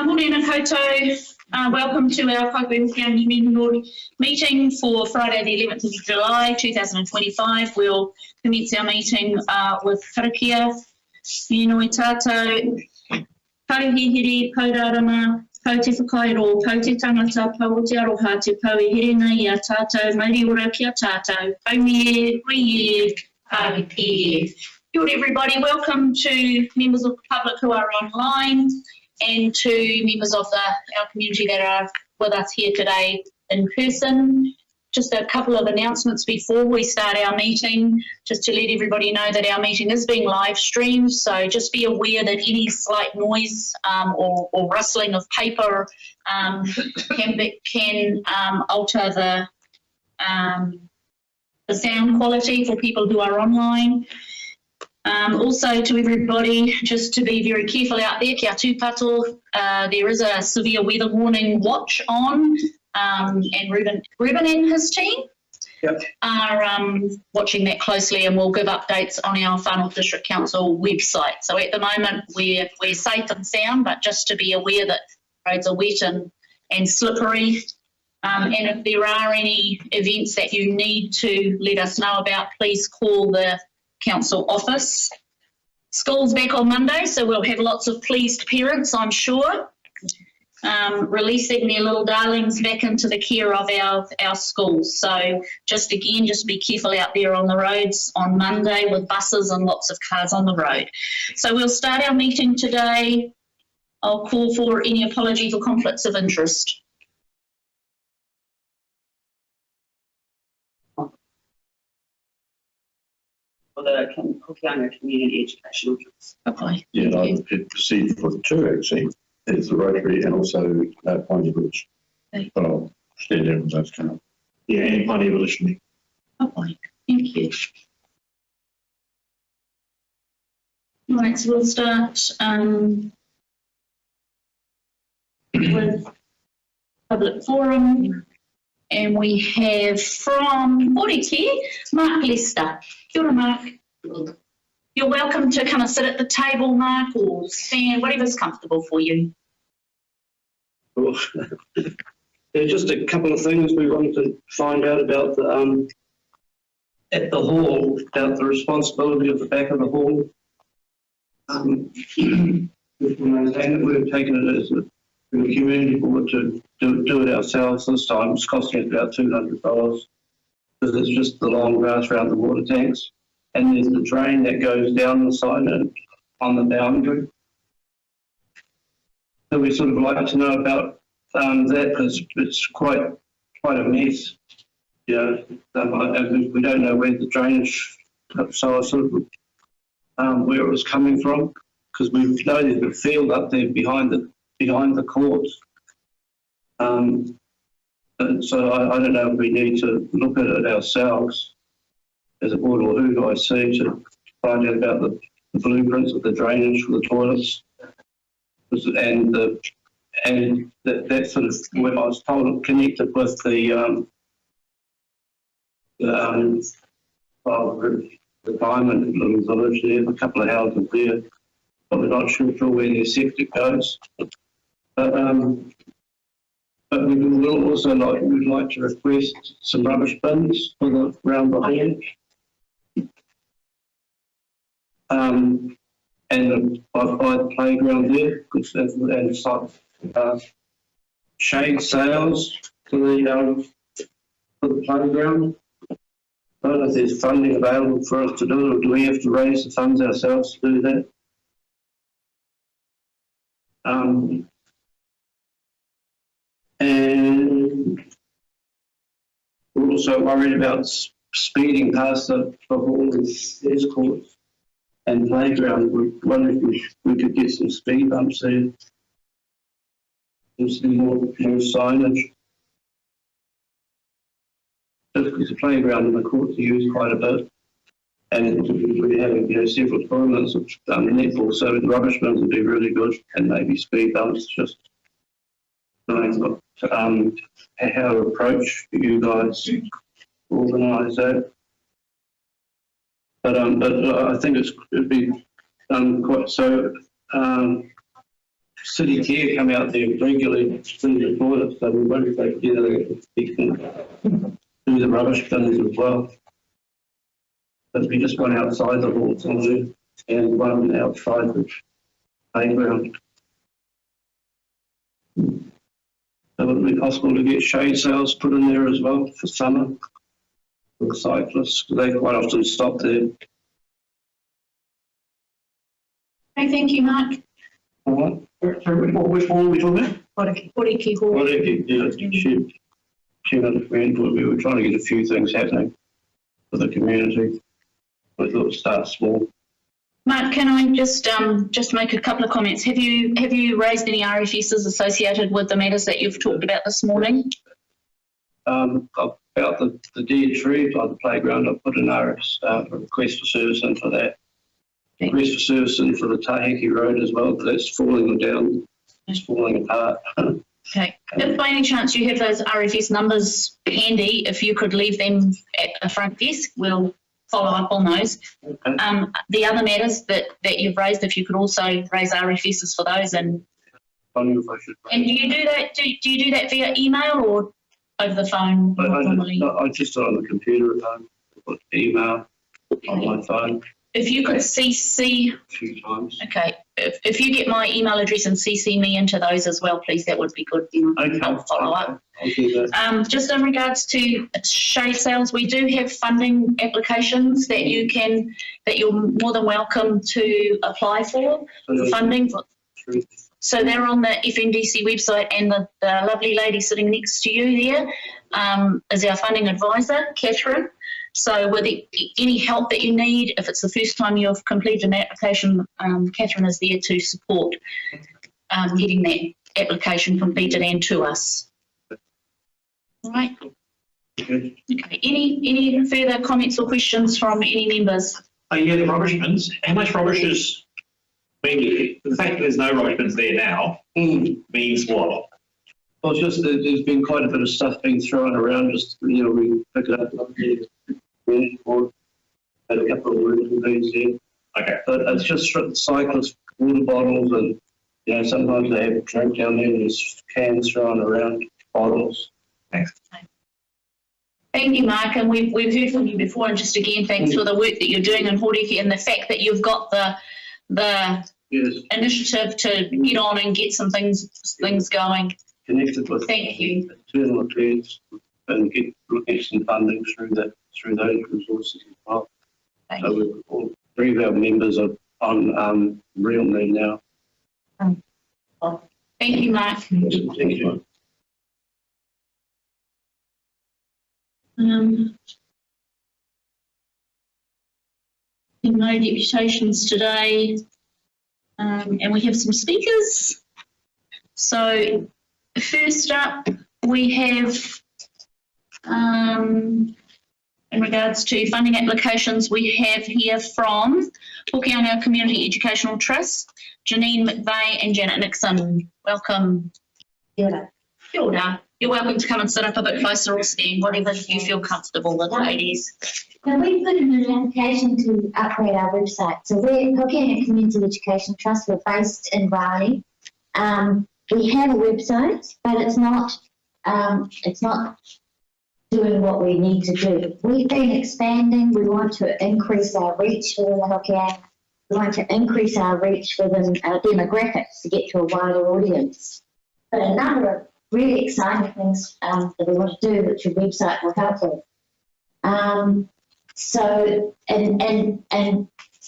Morena koutou. Welcome to our Kaikohe-Hokianga Union Board meeting for Friday the 11th of July 2025. We'll commence our meeting with karakia. Nui tātou, pauhihiri, paurarama, pau te whakairo, pau te tangata, pau o te aroha, te pau e here nei a tātou, mauri ora ki a tātou, paunie, kuie, pauki. Kia ora everybody, welcome to members of the public who are online and to members of our community that are with us here today in person. Just a couple of announcements before we start our meeting, just to let everybody know that our meeting is being live streamed, so just be aware that any slight noise or rustling of paper can alter the sound quality for people who are online. Also to everybody, just to be very careful out there, kia tūpato, there is a severe weather warning watch on, and Ruben and his team are watching that closely, and we'll give updates on our Whanau District Council website. So at the moment we're safe and sound, but just to be aware that roads are wet and slippery, and if there are any events that you need to let us know about, please call the council office. School's back on Monday, so we'll have lots of pleased parents, I'm sure, releasing their little darlings back into the care of our schools. So just be careful out there on the roads on Monday with buses and lots of cars on the road. So we'll start our meeting today. I'll call for any apologies or conflicts of interest. For the Hokianga Community Educational Trust. Okay. Yeah, I've received for two actually. It's the Rotary and also Piney Village. Okay. But I'll stand down with those coming. Yeah, and Piney Village. Okay, thank you. Right, so we'll start with public forum, and we have from Oriti, Mark Lester. Kia ora, Mark. You're welcome to come and sit at the table, Mark, or stand, whatever's comfortable for you. Well, there's just a couple of things we wanted to find out about at the hall, about the responsibility of the back of the hall. We've taken it as a community board to do it ourselves this time. It's costing us about $200 because it's just the long grass around the water tanks. And there's the drain that goes down the side and on the boundary. So we sort of like to know about that because it's quite a mess. You know, we don't know where the drainage, so I sort of where it was coming from, because we know there's a field up there behind the court. So I don't know if we need to look at it ourselves as a board, or who do I see to find out about the blueprints of the drainage for the toilets, and that sort of, when I was told, connected with the retirement little village there, a couple of houses there, but we're not sure where their septic goes. But we will also we'd like to request some rubbish bins for around the hall. And by the playground there, and shade sails for the playground. I don't know if there's funding available for us to do it, or do we have to raise the funds ourselves to do that? And we're also worried about speeding past the hall and stairs courts and playground. We wonder if we could get some speed bumps there. There's some more signage. Just because the playground and the courts are used quite a bit, and we're having several tournaments of netball, so the rubbish bins would be really good, and maybe speed bumps. Just knowing how to approach you guys organise that. But I think it'd be quite so. city care come out there regularly to clean the toilets, so we won't take together we can do the rubbish bins as well. But we just one outside the hall somewhere and one outside the playground. So would it be possible to get shade sails put in there as well for summer for the cyclists? They quite often stop there. Okay, thank you, Mark. All right. Which one are we talking about? Kaikohe-Hokianga. Well, she understands what we were trying to get a few things happening for the community. We thought we'd start small. Mark, can I just make a couple of comments? Have you raised any RFSs associated with the matters that you've talked about this morning? About the dead trees by the playground, I put an request for service in for that. Okay. Request for service in for the Tahiki Road as well, but that's falling down. It's falling apart. Okay. If by any chance you have those RFS numbers handy, if you could leave them at the front desk, we'll follow up on those. Okay. The other matters that you've raised, if you could also raise RFSs for those. And I knew if I should. do you do that? Do you do that via email or over the phone normally? I just do it on the computer at home. I put email on my phone If you could CC, a few times. okay, if you get my email address and CC me into those as well, please, that would be good. Okay. I'll follow up. I'll do that. Just in regards to shade sales, we do have funding applications that you're more than welcome to apply for funding. So they're on the FNDC website, and the lovely lady sitting next to you there is our funding advisor, Catherine. So with any help that you need, if it's the first time you've completed an application, Catherine is there to support getting that application completed and to us. All right. Okay. Okay. Any further comments or questions from any members? Yeah, the rubbish bins. How much rubbish is? I mean, the fact that there's no rubbish bins there now means what? Well, it's just that there's been quite a bit of stuff being thrown around. Just we pick it up or had a couple of words with these there. Okay. But it's just cyclist water bottles, and sometimes they have drink down there. And there's cans thrown around, bottles. Thanks. Thank you, Mark, and we've heard from you before, and just again, thanks for the work that you're doing in Horiki and the fact that you've got the Yes. initiative to get on and get some things going. Connected with Thank you. internal affairs and get some funding through those resources as well. Thank So you. all three of our members are on real need now. Thank you, Mark. Thank you. No deputations today, and we have some speakers. So first up, we have, in regards to funding applications, we have here from Hokianga Community Educational Trust, Janine McVeigh and Janet Nixon. Welcome. Yeah. Kia ora. You're welcome to come and sit up a bit closer or stand, whatever you feel comfortable with, ladies. Now we put in an application to upgrade our website. So we're Hokianga Community Education Trust. We're based in Raleigh. We have a website, but it's not doing what we need to do. We've been expanding. We want to increase our reach within the Hokianga. We want to increase our reach within our demographics to get to a wider audience. But a number of really exciting things that we want to do, which your website will help with. So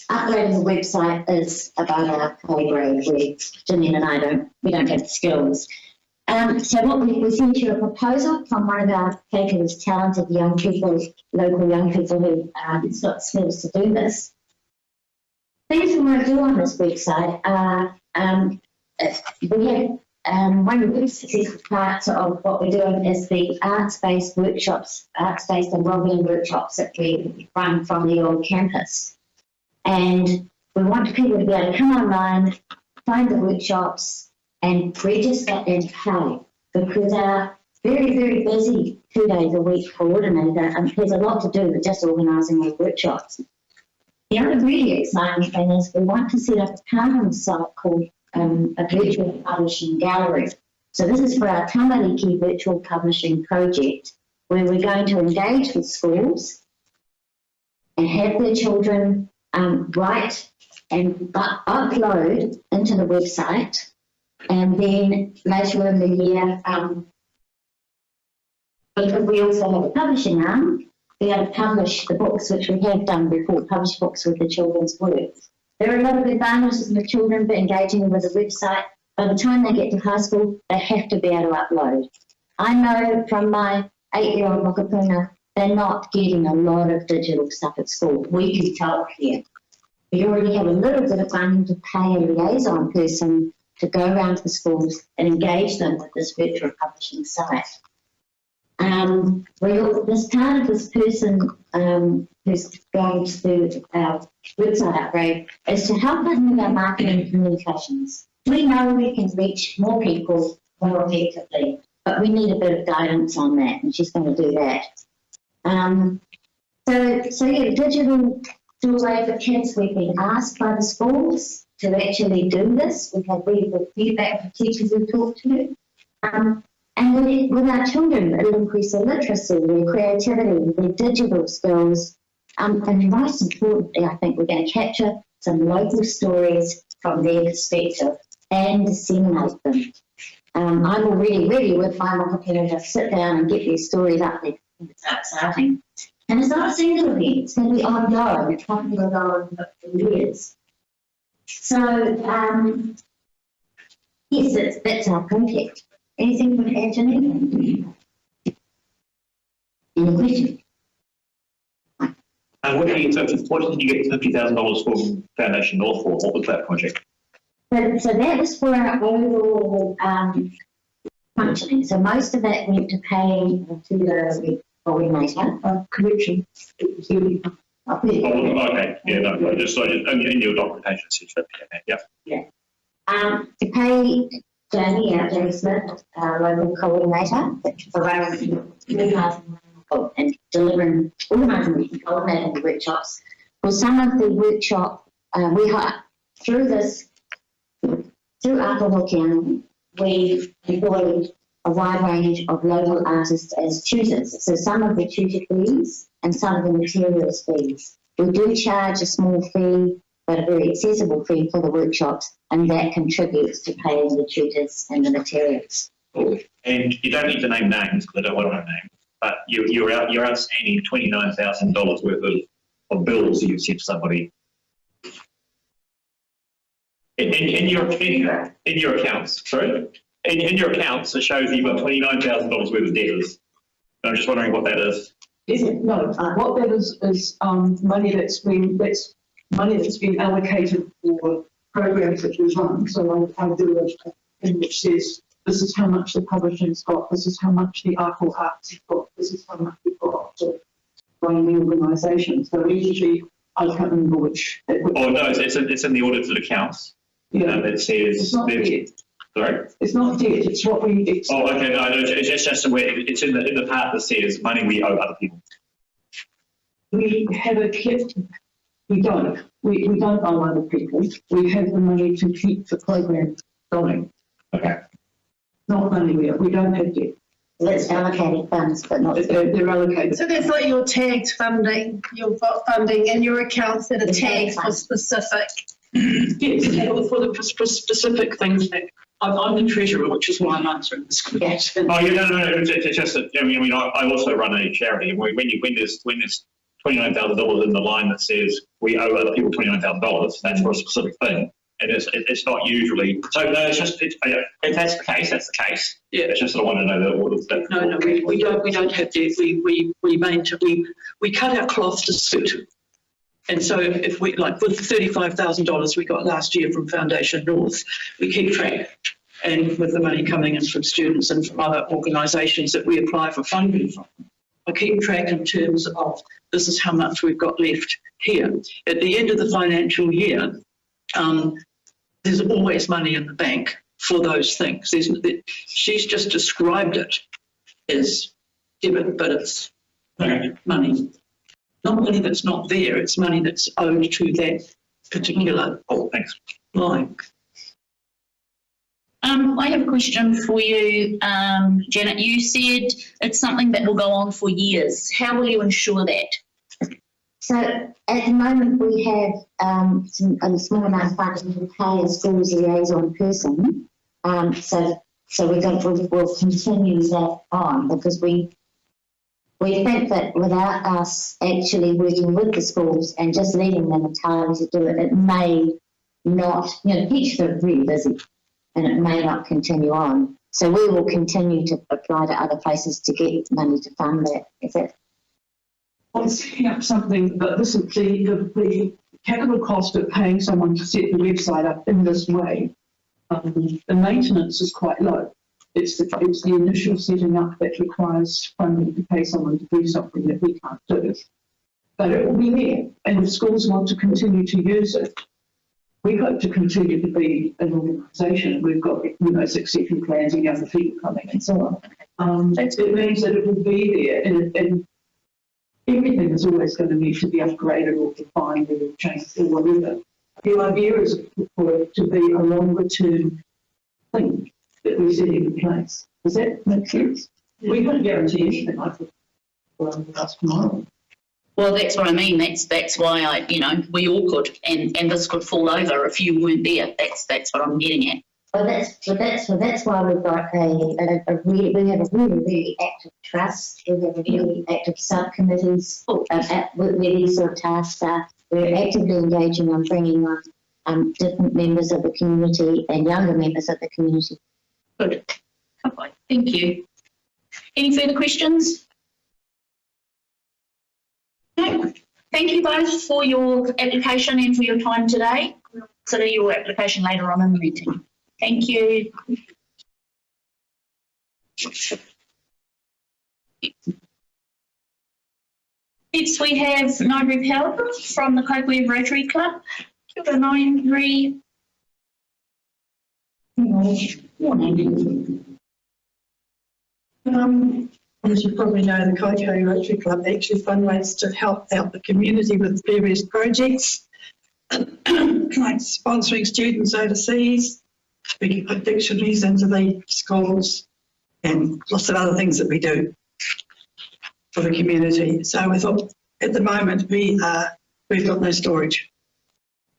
uploading the website is about our pay grade. Janine and I don't have the skills. So what we sent you a proposal from one of our fabulous talented young people, local young people who has got skills to do this. Things we want to do on this website are we have one of the successful parts of what we're doing is the arts-based workshops, arts-based and wellbeing workshops that we run from the old campus. And we want people to be able to come online, find the workshops and register and pay, because our very, very busy 2 days a week coordinator has a lot to do with just organising our workshops. The other really exciting thing is we want to set up a part on the site called a virtual publishing gallery. So this is for our Tamariki virtual publishing project, where we're going to engage with schools and have their children write and upload into the website, and then later in the year, because we also have a publishing arm, be able to publish the books, which we have done before, publish books with the children's works. There are a lot of advantages in the children for engaging with the website. By the time they get to high school, they have to be able to upload. I know from my 8-year-old Mokapuna, they're not getting a lot of digital stuff at school. We can tell here. We already have a little bit of money to pay a liaison person to go around to the schools and engage them with this virtual publishing site. This part of this person who's going to do our website upgrade is to help us with our marketing and communications. We know we can reach more people more effectively, but we need a bit of guidance on that, and she's going to do that. So yeah, digital doorway for kids. We've been asked by the schools to actually do this. We've had really good feedback from teachers we've talked to. And with our children, it'll increase their literacy, their creativity, their digital skills. And most importantly, I think we're going to capture some local stories from their perspective and disseminate them. I'm already ready with my Mokapuna to sit down and get these stories up there. It's exciting. And it's not a single event, it's going to be ongoing. It's not going to go on for years. So, yes, that's our project. Anything you want to add, Janine? Any questions? And what did you get $50,000 for Foundation North for? What was that project? So that was for our overall functioning. So most of that went to paying to the coordinator. Correction. Oh, okay. Yeah, no, just in your documentation. Yeah. To pay Jamie, Jamie Smith, our local coordinator, for around and delivering, organising and coordinating the workshops. For some of the workshop, we had through Kaikohe-Hokianga, we employed a wide range of local artists as tutors. So some of the tutor fees and some of the materials fees. We do charge a small fee, but a very accessible fee for the workshops, and that contributes to paying the tutors and the materials. And you don't need to name names, because I don't want to name names, but you're outstanding $29,000 worth of bills you sent to somebody. In your accounts, sorry? In your accounts, it shows that you've got $29,000 worth of debtors. I'm just wondering what that is. No, what that is money that's been allocated for programs that we run. So I do a thing which says this is how much the publishing's got, this is how much the Ako Arts has got, this is how much we've got to run the organisation. So we usually, I can't remember which. Oh no, it's in the audited accounts. Yeah, it says it's not debt. Sorry, it's not debt. It's what we. Oh, okay, no, it's just where it's in the part that says money we owe other people. We have a kept. We don't. We don't owe other people. We have the money to keep the program going. Okay. Not money we don't have debt. It's allocated funds, but not. They're allocated. So that's like your tagged funding. You've got funding in your accounts that are tagged for specific. Yes, for the specific things that I'm the treasurer, which is why I'm answering this question. Oh, yeah, no. It's just that I also run a charity, and when there's $29,000 in the line that says we owe other people $29,000, that's for a specific thing, and it's not usually. So no, it's just if that's the case, that's the case. Yeah, it's just that I want to know the order. No, we don't have debt. We cut our cloth to suit. And so if we, like with the $35,000 we got last year from Foundation North, we keep track. And with the money coming in from students and from other organisations that we apply for funding from, I keep track in terms of this is how much we've got left here. At the end of the financial year, there's always money in the bank for those things. She's just described it as debit, but it's money. Not money that's not there, it's money that's owed to that particular thanks. line. I have a question for you, Janet. You said it's something that will go on for years. How will you ensure that? So at the moment, we have a small amount of funding to pay a schools liaison person. So we'll continue that on, because we think that without us actually working with the schools and just letting them entirely to do it, it may not, teachers are really busy and it may not continue on. So we will continue to apply to other places to get money to fund that. Is it? I'm setting up something, but this is the capital cost of paying someone to set the website up in this way. The maintenance is quite low. It's the initial setting up that requires funding to pay someone to do something that we can't do. But it will be there, and if schools want to continue to use it, we hope to continue to be an organisation. We've got, succession plans and younger people coming and so on. It means that it will be there, and everything is always going to need to be upgraded or refined or changed or whatever. The idea is for it to be a longer term thing that we set in place. Does that make sense? We can't guarantee anything like that for us tomorrow. Well, that's what I mean. That's why we all could, and this could fall over if you weren't there. That's what I'm getting at. Well, that's why we've got we have a really active trust. We have a really active subcommittees where these sort of tasks are. We're actively engaging on bringing on different members of the community and younger members of the community. Good. Okay. Thank you. Any further questions? No. Thank you both for your application and for your time today. We'll consider your application later on in the meeting. Thank you. Next we have Nairi Powell from the Kaikohe Rotary Club. Kia ora, Nairi. As you probably know, the Kaikohe Rotary Club actually fundraises to help out the community with various projects, like sponsoring students overseas. We can put dictionaries into the schools and lots of other things that we do for the community. So we thought at the moment we've got no storage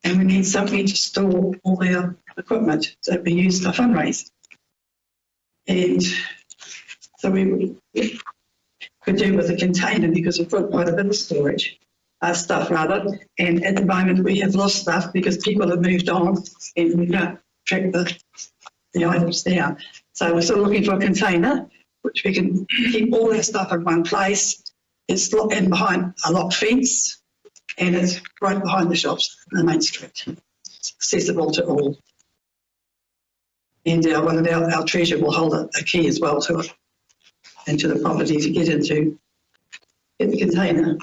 and we need something to store all our equipment that we use for fundraising. And so we could do with a container because we've got quite a bit of storage, stuff rather. And at the moment we have lost stuff because people have moved on and we can't track the items down. So we're still looking for a container which we can keep all our stuff in one place. It's in behind a locked fence and it's right behind the shops on the main street. It's accessible to all. And one of our treasurer will hold a key as well to it and to the property to get into, get the container,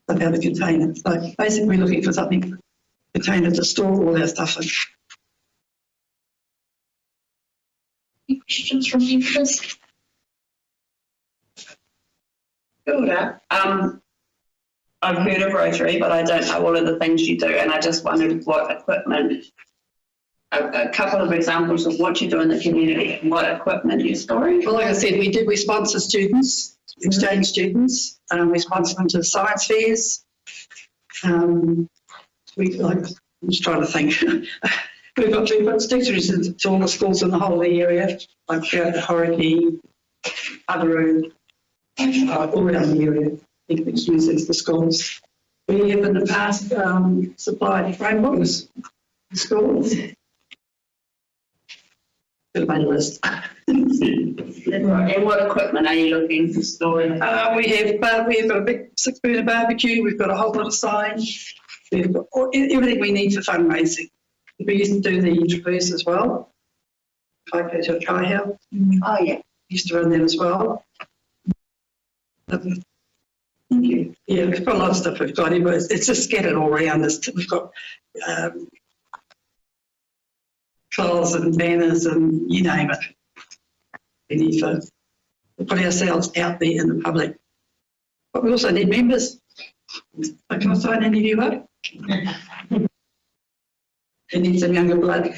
about the container. So basically we're looking for something, container to store all our stuff in. Any questions from you, Chris? Kia ora. I've heard of Rotary, but I don't know all of the things you do, and I just wondered what equipment, a couple of examples of what you do in the community and what equipment you're storing. Well, like I said, we sponsor students, exchange students. We sponsor them to science fairs. I'm just trying to think. We've got dictionaries to all the schools in the whole of the area, like Kaikohe, Otaru, all around the area. Dictionaries into the schools. We have in the past supplied Chromebooks to schools. Could have made a list. And what equipment are you looking to store? We have got a big 6-burner barbecue. We've got a whole lot of signs. We've got everything we need for fundraising. We used to do the traverse as well. Kaikohe-Hokianga. Oh yeah. Used to run them as well. Thank you. Yeah, we've got a lot of stuff we've got. It's just scattered all around us. We've got clothes and banners and you name it. We need to put ourselves out there in the public. But we also need members. Can I sign any of you up? We need some younger blood.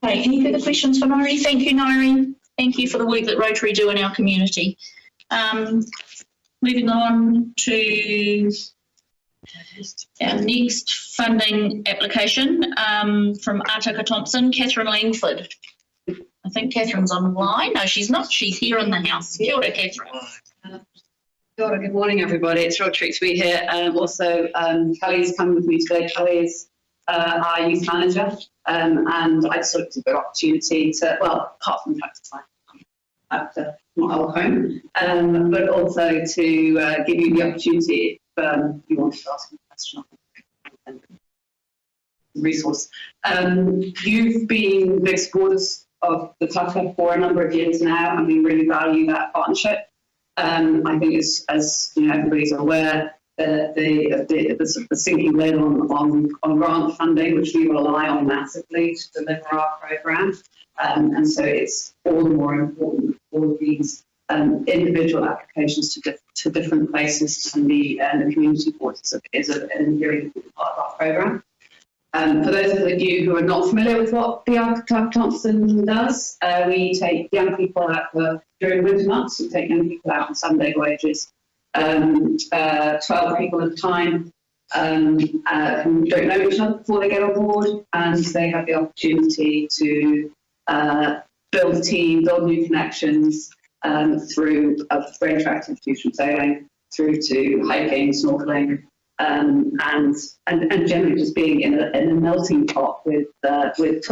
Okay, any further questions for Nairi? Thank you, Nairi. Thank you for the work that Rotary do in our community. Moving on to our next funding application from Ataka Thompson, Catherine Langford. I think Catherine's online. No, she's not. She's here in the house. Kia ora, Catherine. Good morning, everybody. It's a real treat to be here. Also, Kelly's come with me today. Kelly is our youth manager, and I just thought it was a good opportunity to, well, apart from practice time at my old home, but also to give you the opportunity if you want to ask a question. Resource. You've been big supporters of the Tucker for a number of years now, and we really value that partnership. I think it's, as you know, everybody's aware, the sinking lid on grant funding, which we rely on massively to deliver our programme. And so it's all the more important all of these individual applications to different places and the community board is a very important part of our programme. For those of you who are not familiar with what the Ataka Thompson does, we take young people out during winter months. We take young people out on Sunday wages, 12 people at a time who don't know each other before they get on board, and they have the opportunity to build a team, build new connections through a range of activities from sailing through to hiking, snorkeling. And generally just being in a melting pot with 11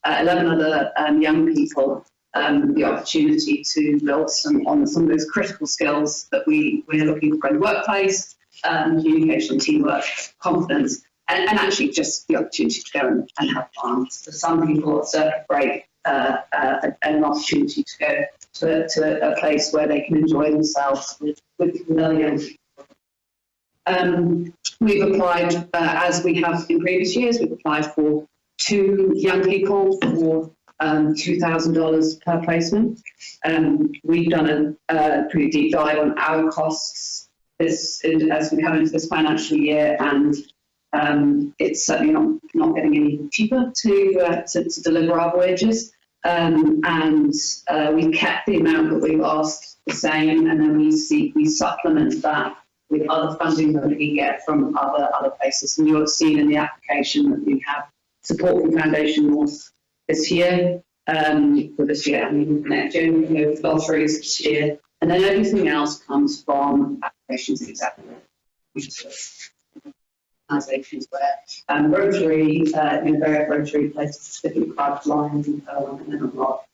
other young people, the opportunity to build on some of those critical skills that we're looking for in the workplace, communication, teamwork, confidence, and actually just the opportunity to go and have fun. For some people, it's a break, an opportunity to go to a place where they can enjoy themselves with other young people. We've applied, as we have in previous years, we've applied for 2 young people for $2,000 per placement. We've done a pretty deep dive on our costs as we come into this financial year, and it's certainly not getting any cheaper to deliver our voyages. And we've kept the amount that we've asked the same, and then we supplement that with other funding that we get from other places. And you'll have seen in the application that we have support from Foundation North this year, for this year, I mean next year, we have lotteries this year, and then everything else comes from applications exactly, which is organisations where Rotary, various Rotary places different card lines and so on, and then a lot.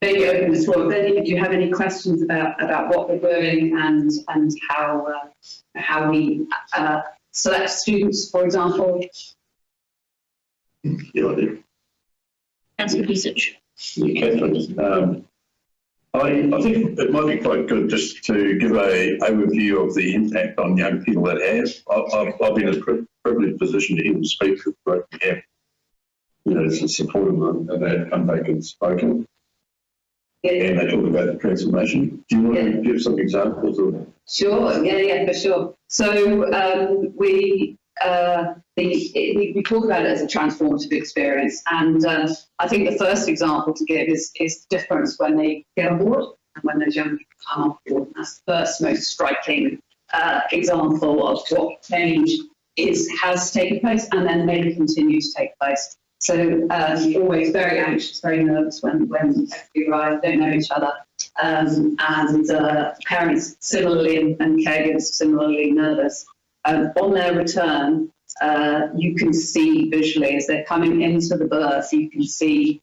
Maybe open the floor. If you have any questions about what we're doing and how we select students, for example. Yeah, I do. Councillor Pisic. Yeah, Catherine, I think it might be quite good just to give an overview of the impact on young people that have. I've been in a privileged position to even speak with what we have, to support them, and they've come back and spoken. Yeah. And they talk about the transformation. Do you want to give some examples of? Sure, yeah, for sure. So we talk about it as a transformative experience, and I think the first example to give is the difference when they get on board and when those young people come on board. And that's the first most striking example of what change has taken place and then maybe continue to take place. So always very anxious, very nervous when we arrive, don't know each other, and parents similarly and caregivers similarly nervous. On their return, you can see visually as they're coming into the berth, you can see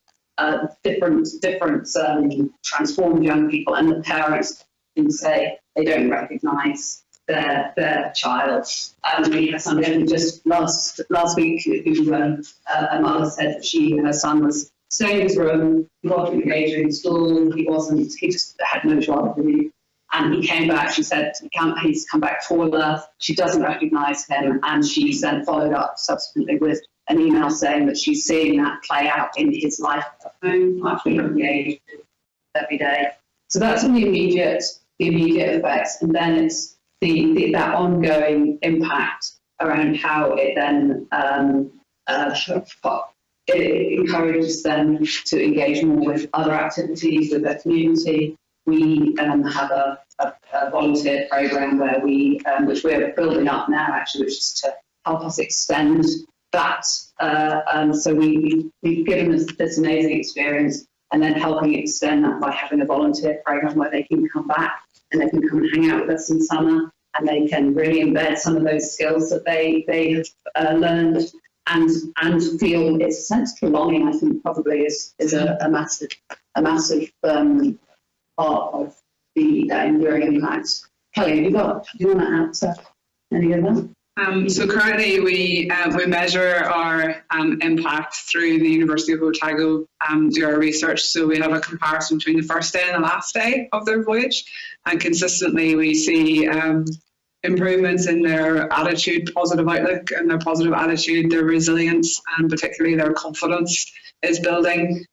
different transformed young people, and the parents can say they don't recognise their child. We had somebody just last week who a mother said that her son was staying in his room, he wasn't engaged in school, he just had no job really. And he came back, she said he's come back taller, she doesn't recognise him, and she's then followed up subsequently with an email saying that she's seeing that play out in his life at home, much more engaged every day. So that's the immediate effects, and then it's that ongoing impact around how it then it encourages them to engage more with other activities with their community. We have a volunteer program where which we're building up now actually, which is to help us extend that. So we've given this amazing experience and then helping extend that by having a volunteer program where they can come back and they can come and hang out with us in summer, and they can really embed some of those skills that they have learned and feel it's a sense of belonging. I think probably is a massive part of that enduring impact. Kelly, do you want to add to any of that? So currently we measure our impact through the University of Otago, do our research. So we have a comparison between the first day and the last day of their voyage, and consistently we see improvements in their attitude, positive outlook and their positive attitude, their resilience, and particularly their confidence is building.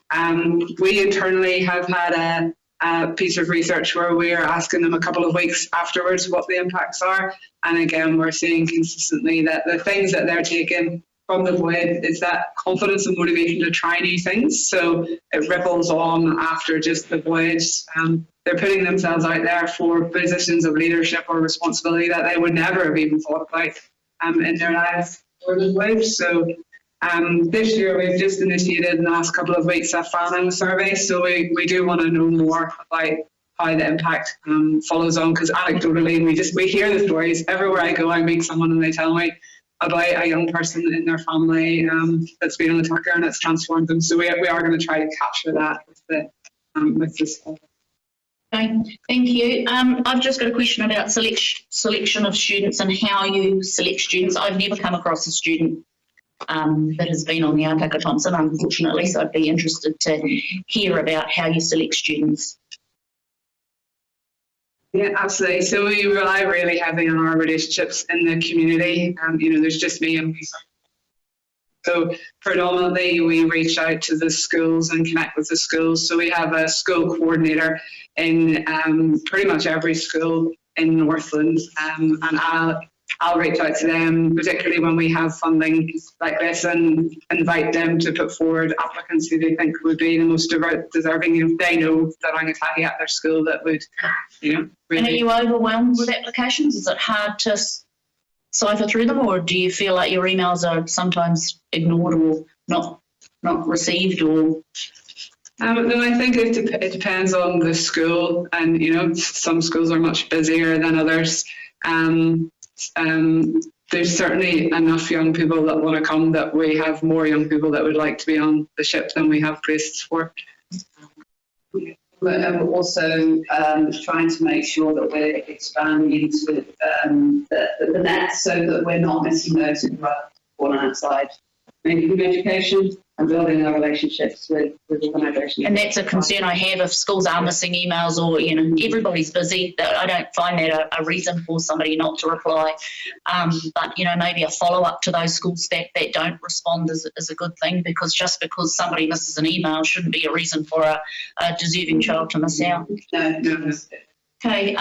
We internally have had a piece of research where we are asking them a couple of weeks afterwards what the impacts are. And again, we're seeing consistently that the things that they're taking from the voyage is that confidence and motivation to try new things. So it ripples on after just the voyage. They're putting themselves out there for positions of leadership or responsibility that they would never have even thought about in their lives for the voyage. So this year we've just initiated in the last couple of weeks a family survey, so we do want to know more about how the impact follows on, because anecdotally we hear the stories. Everywhere I go I meet someone and they tell me about a young person in their family that's been on the Tucker and it's transformed them. So we are going to try to capture that with this. Okay, thank you. I've just got a question about selection of students and how you select students. I've never come across a student that has been on the Autaka Thompson, unfortunately, so I'd be interested to hear about how you select students. Yeah, absolutely. So we rely really heavily on our relationships in the community. There's just me and me. So predominantly we reach out to the schools and connect with the schools. So we have a school coordinator in pretty much every school in Northland, and I'll reach out to them, particularly when we have funding like this, and invite them to put forward applicants who they think would be the most deserving. If they know that I'm attacking at their school, that would, really. And are you overwhelmed with applications? Is it hard to cipher through them, or do you feel like your emails are sometimes ignored or not received? Or no, I think it depends on the school, and some schools are much busier than others. There's certainly enough young people that want to come that we have more young people that would like to be on the ship than we have places for. We're also trying to make sure that we're expanding into the net so that we're not missing those who are born outside. Maybe good education and building our relationships with organisations. And that's a concern I have if schools are missing emails, or everybody's busy. I don't find that a reason for somebody not to reply. But maybe a follow up to those schools that don't respond is a good thing, because just because somebody misses an email shouldn't be a reason for a deserving child to miss out. No. Okay.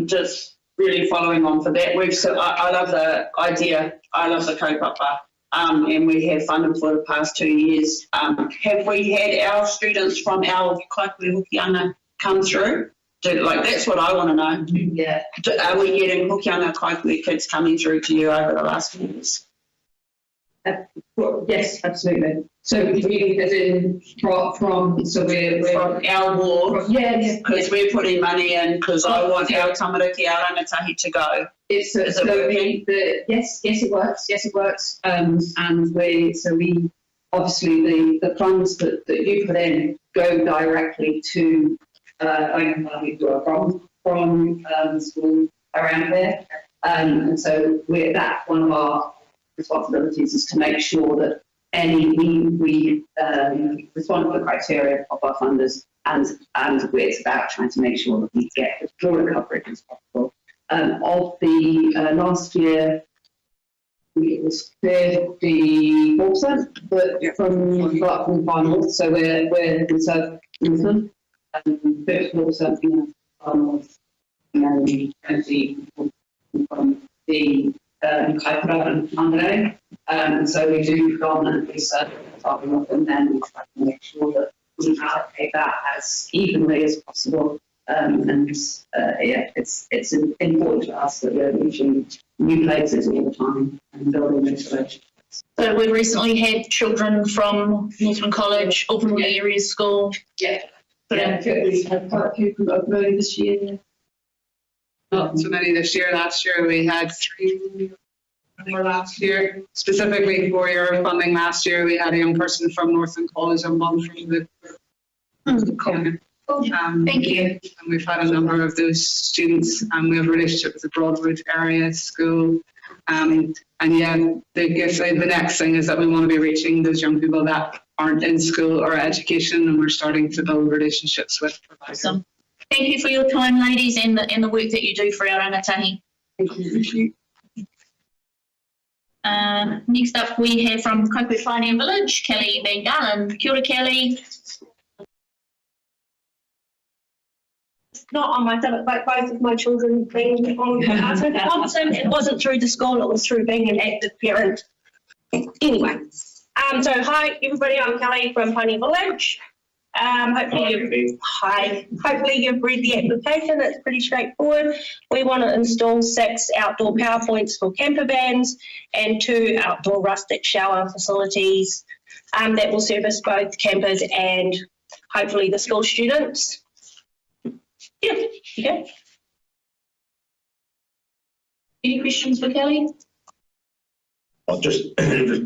Just really following on for that. I love the idea. I love the kaupapa. And we have funded for the past 2 years. Have we had our students from our Kaikohe-Hokianga come through? That's what I want to know. Yeah. Are we getting Hokianga Kaikohe kids coming through to you over the last few years? Yes, absolutely. So we, as in from our ward. Yeah. Because we're putting money in because I want our tamariki, our rangatahi to go. Yes, it works. Yes, it works. And we obviously the funds that you put in go directly to rangatahi who are from school around there. And so that's one of our responsibilities, is to make sure that we respond to the criteria of our funders, and it's about trying to make sure that we get as broad a coverage as possible. Of the last year, it was 34%, but from final, so we're so 34% from 20 from the kaipara and Monday. So we do predominantly serve with them, and we try to make sure that we allocate that as evenly as possible. Yeah, it's important to us that we're reaching new places all the time and building those relationships. So we've recently had children from Northland College, Auckland Area School. Yeah. We've had quite a few from Oakland this year. Not so many this year. Last year we had 3 more last year. Specifically for your funding last year, we had a young person from Northland College and one from the Thank you. And we've had a number of those students, and we have a relationship with the Broadwood area school. And yeah, the next thing is that we want to be reaching those young people that aren't in school or education, and we're starting to build relationships with providers. Awesome. Thank you for your time, ladies, and the work that you do for our rangatahi. Thank you. Next up, we have from Kaikohe-Hokianga Village, Kelly Van Galen. Kia ora, Kelly. Not on my stomach, but both of my children being on Thompson. It wasn't through the school, it was through being an active parent. Anyway, so hi everybody, I'm Kelly from Pony Village. Hopefully you've read the application. It's pretty straightforward. We want to install 6 outdoor power points for camper vans and 2 outdoor rustic shower facilities that will service both campers and hopefully the school students. Yeah. Any questions for Kelly? Just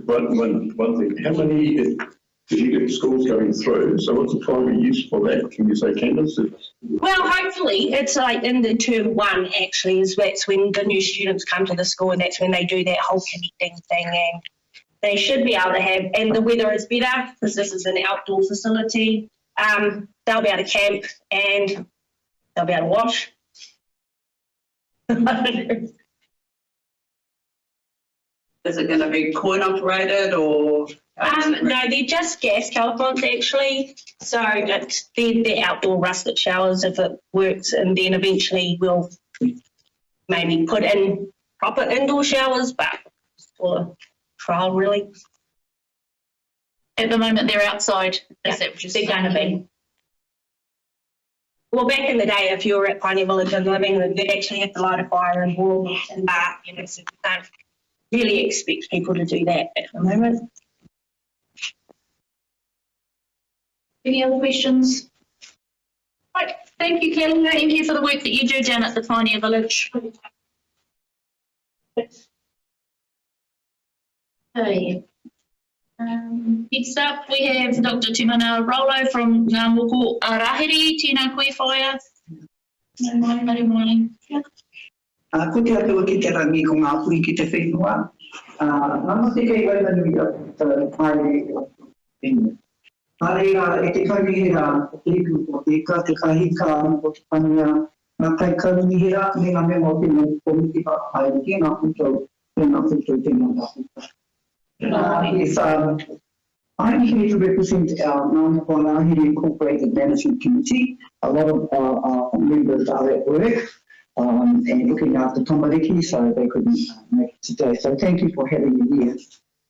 one thing. How many, if you get schools going through, so what's the primary use for that? Can you say campus? Well, hopefully it's like in the term 1 actually, is that's when the new students come to the school, and that's when they do that whole connecting thing, and they should be able to have, and the weather is better because this is an outdoor facility. They'll be able to camp and they'll be able to wash. Is it going to be coin operated or? No, they're just gas calipons actually. So it's they're outdoor rustic showers if it works, and then eventually we'll maybe put in proper indoor showers, but for a trial really. At the moment, they're outside. Is that what you're saying? They're going to be. Well, back in the day, if you were at Pioneer Village and living, they'd actually have to light a fire and warm and bark, you know, so you can't really expect people to do that at the moment. Any other questions? Right, thank you, Kelly. Thank you for the work that you do down at the Pioneer Village. Okay. Next up, we have Dr. Timana Rolo from Ngā Moko Arahiri. Tēnā koe whaia. Good morning. Ko te atua ki te rangi ko ngā pui ki te whenua. Nāma te kei waimanu i a tāre o whenua. Tāre e te kaurihira o te iku o te ka te kahika o te pania. Ngā kai kaurihira me ngā mea mo te mo komiti papai ki ngā puto tēnā puto. Yes, I'm here to represent our Ngā Moko Arahiri Incorporated Management Committee. A lot of our members are at work and looking after tamariki, so they couldn't make it today. So thank you for having me here.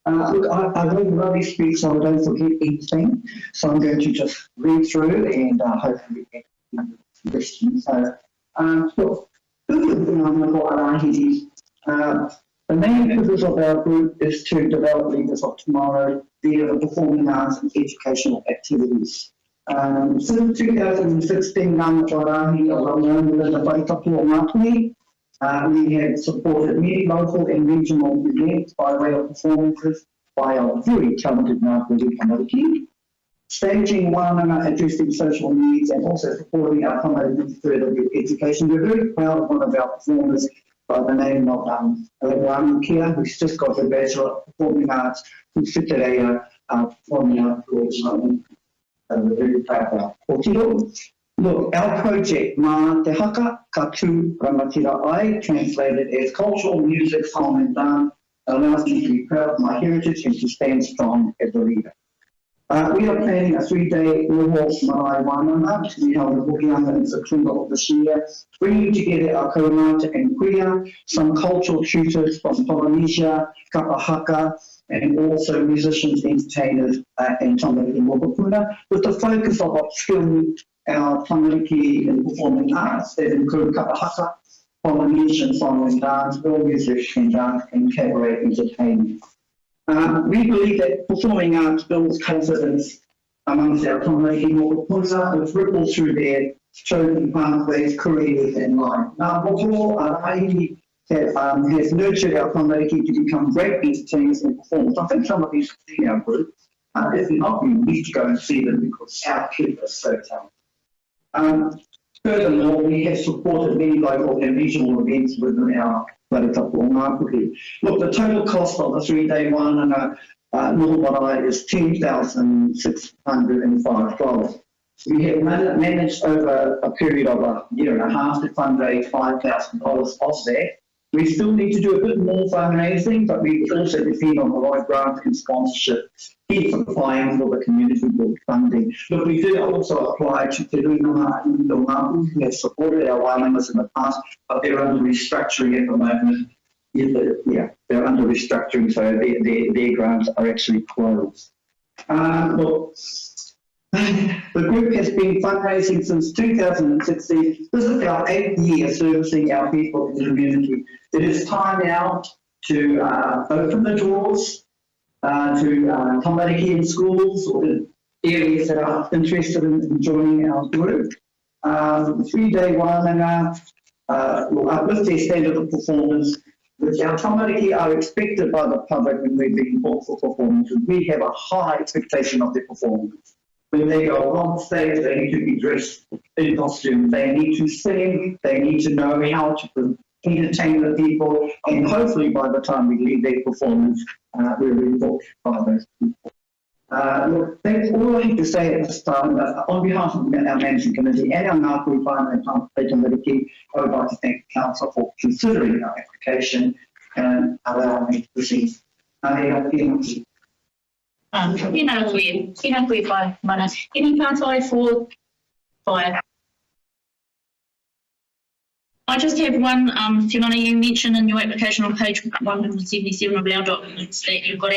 Look, I wrote a lovely speech, so I don't forget anything. So I'm going to just read through and hopefully get questions. So, look, who is Ngā Moko Arahiri? The main purpose of our group is to develop leaders of tomorrow via the performing arts and educational activities. Since 2016, Ngā Moko Arahiri are well known within the Waikato o Ngāpuni. We have supported many local and regional events by way of performances by our very talented Ngāpuni tamariki, staging wānanga, addressing social needs, and also supporting our tamariki further with education. We're very proud of one of our performers by the name of Rami Kia, who's just got her Bachelor of Performing Arts, who's today performing arts course. We're very proud of our Look, our project, Mā Te Haka, Ka Tū Rangatira Ai, translated as Cultural Music, Song and Dance, allows me to be proud of my heritage and to stand strong as a leader. We are planning a 3-day Roho Marae Wānanga to be held in Hokianga in September of this year, bringing together our kaumata and kuia, some cultural tutors from Polynesia, Kapahaka, and also musicians, entertainers, and tamariki mokopuna, with the focus of upskilling our tamariki in performing arts that include Kapahaka, Polynesian song and dance, world music and dance, and cabaret entertainment. We believe that performing arts builds confidence amongst our tamariki mokopuna, which ripples through their chosen pathways, careers, and life. Now, before has nurtured our tamariki to become great entertainers and performers. I think some of these in our group, if not, we need to go and see them because our kids are so talented. Furthermore, we have supported many local and regional events within our Kaikohe Hokianga. Look, the total cost of the 3-day Wānanga Noho Marae is $10,605. We have managed over a period of a year and a half to fundraise $5,000 of that. We still need to do a bit more fundraising, but we also depend on the right grant and sponsorship, keep applying for the community build funding. Look, we did also apply to Te Runga who have supported our Wānangas in the past, but they're under restructuring at the moment. Yeah, they're under restructuring, so their grants are actually closed. Look, the group has been fundraising since 2016. This is our 8th year servicing our people in the community. It is time now to open the doors to tamariki in schools or the areas that are interested in joining our group. 3-day Wānanga will uplift their standard of performance, which our tamariki are expected by the public when we're being booked for performances. We have a high expectation of their performance. When they go on stage, they need to be dressed in costume. They need to sing. They need to know how to entertain the people. And hopefully by the time we leave their performance, we're really booked by those people. Look, that's all I have to say at this time. On behalf of our managing committee and our Ngāpuhi Whānau and Tamariki, I would like to thank the council for considering our application and allowing me to proceed. Tēnā koe whai mana. Any pātai for fire? I just have one, Fiona, you mentioned in your application on page 177 of our documents that you've got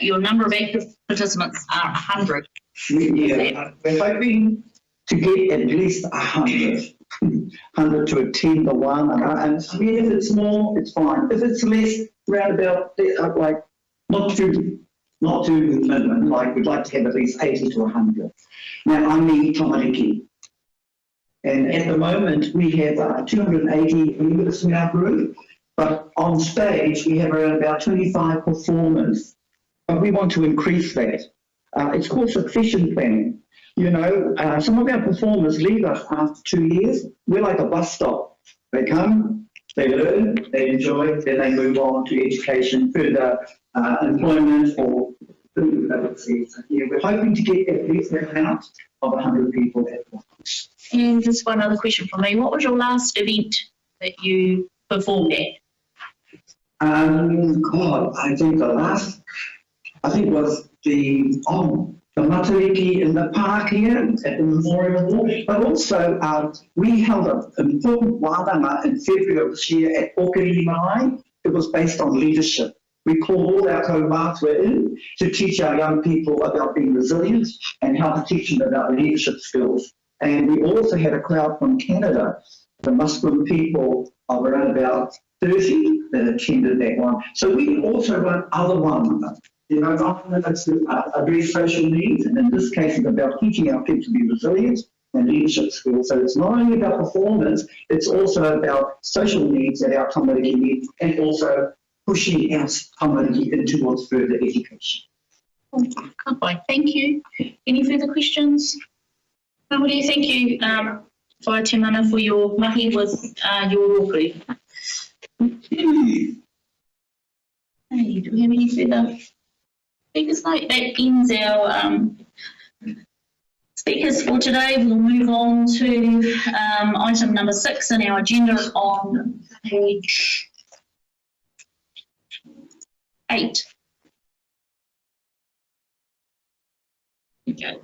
your number of active participants are 100. Yeah, we're hoping to get at least 100 to attend the one. And I mean, if it's more, it's fine. If it's less, round about, like, not too minimum, like we'd like to have at least 80 to 100. Now, I need tamariki. And at the moment, we have 280 members in our group, but on stage, we have around about 25 performers. But we want to increase that. It's called succession planning. You know, some of our performers leave us after 2 years. We're like a bus stop. They come, they learn, they enjoy, then they move on to education, further employment, or yeah, we're hoping to get at least an amount of 100 people at once. And just one other question from me. What was your last event that you performed at? God, I think was the Matariki in the park here at the Memorial Hall, but also we held an important wānanga in February of this year at Kaikohe-Hokianga. It was based on leadership. We called all our kaumata in to teach our young people about being resilient and how to teach them about leadership skills. And we also had a crowd from Canada, the Muslim people of around about 30 that attended that one. So we also run other ones. You know, that's address social needs, and in this case, it's about teaching our kids to be resilient and leadership skills. So it's not only about performance, it's also about social needs that our tamariki need, and also pushing our tamariki in towards further education. Thank you. Any further questions? Nobody, thank you, Whai Te Mana, for your mahi with your rōpū. Hey, do we have any further speakers? No, that ends our speakers for today. We'll move on to item number 6 in our agenda on page 8. Okay.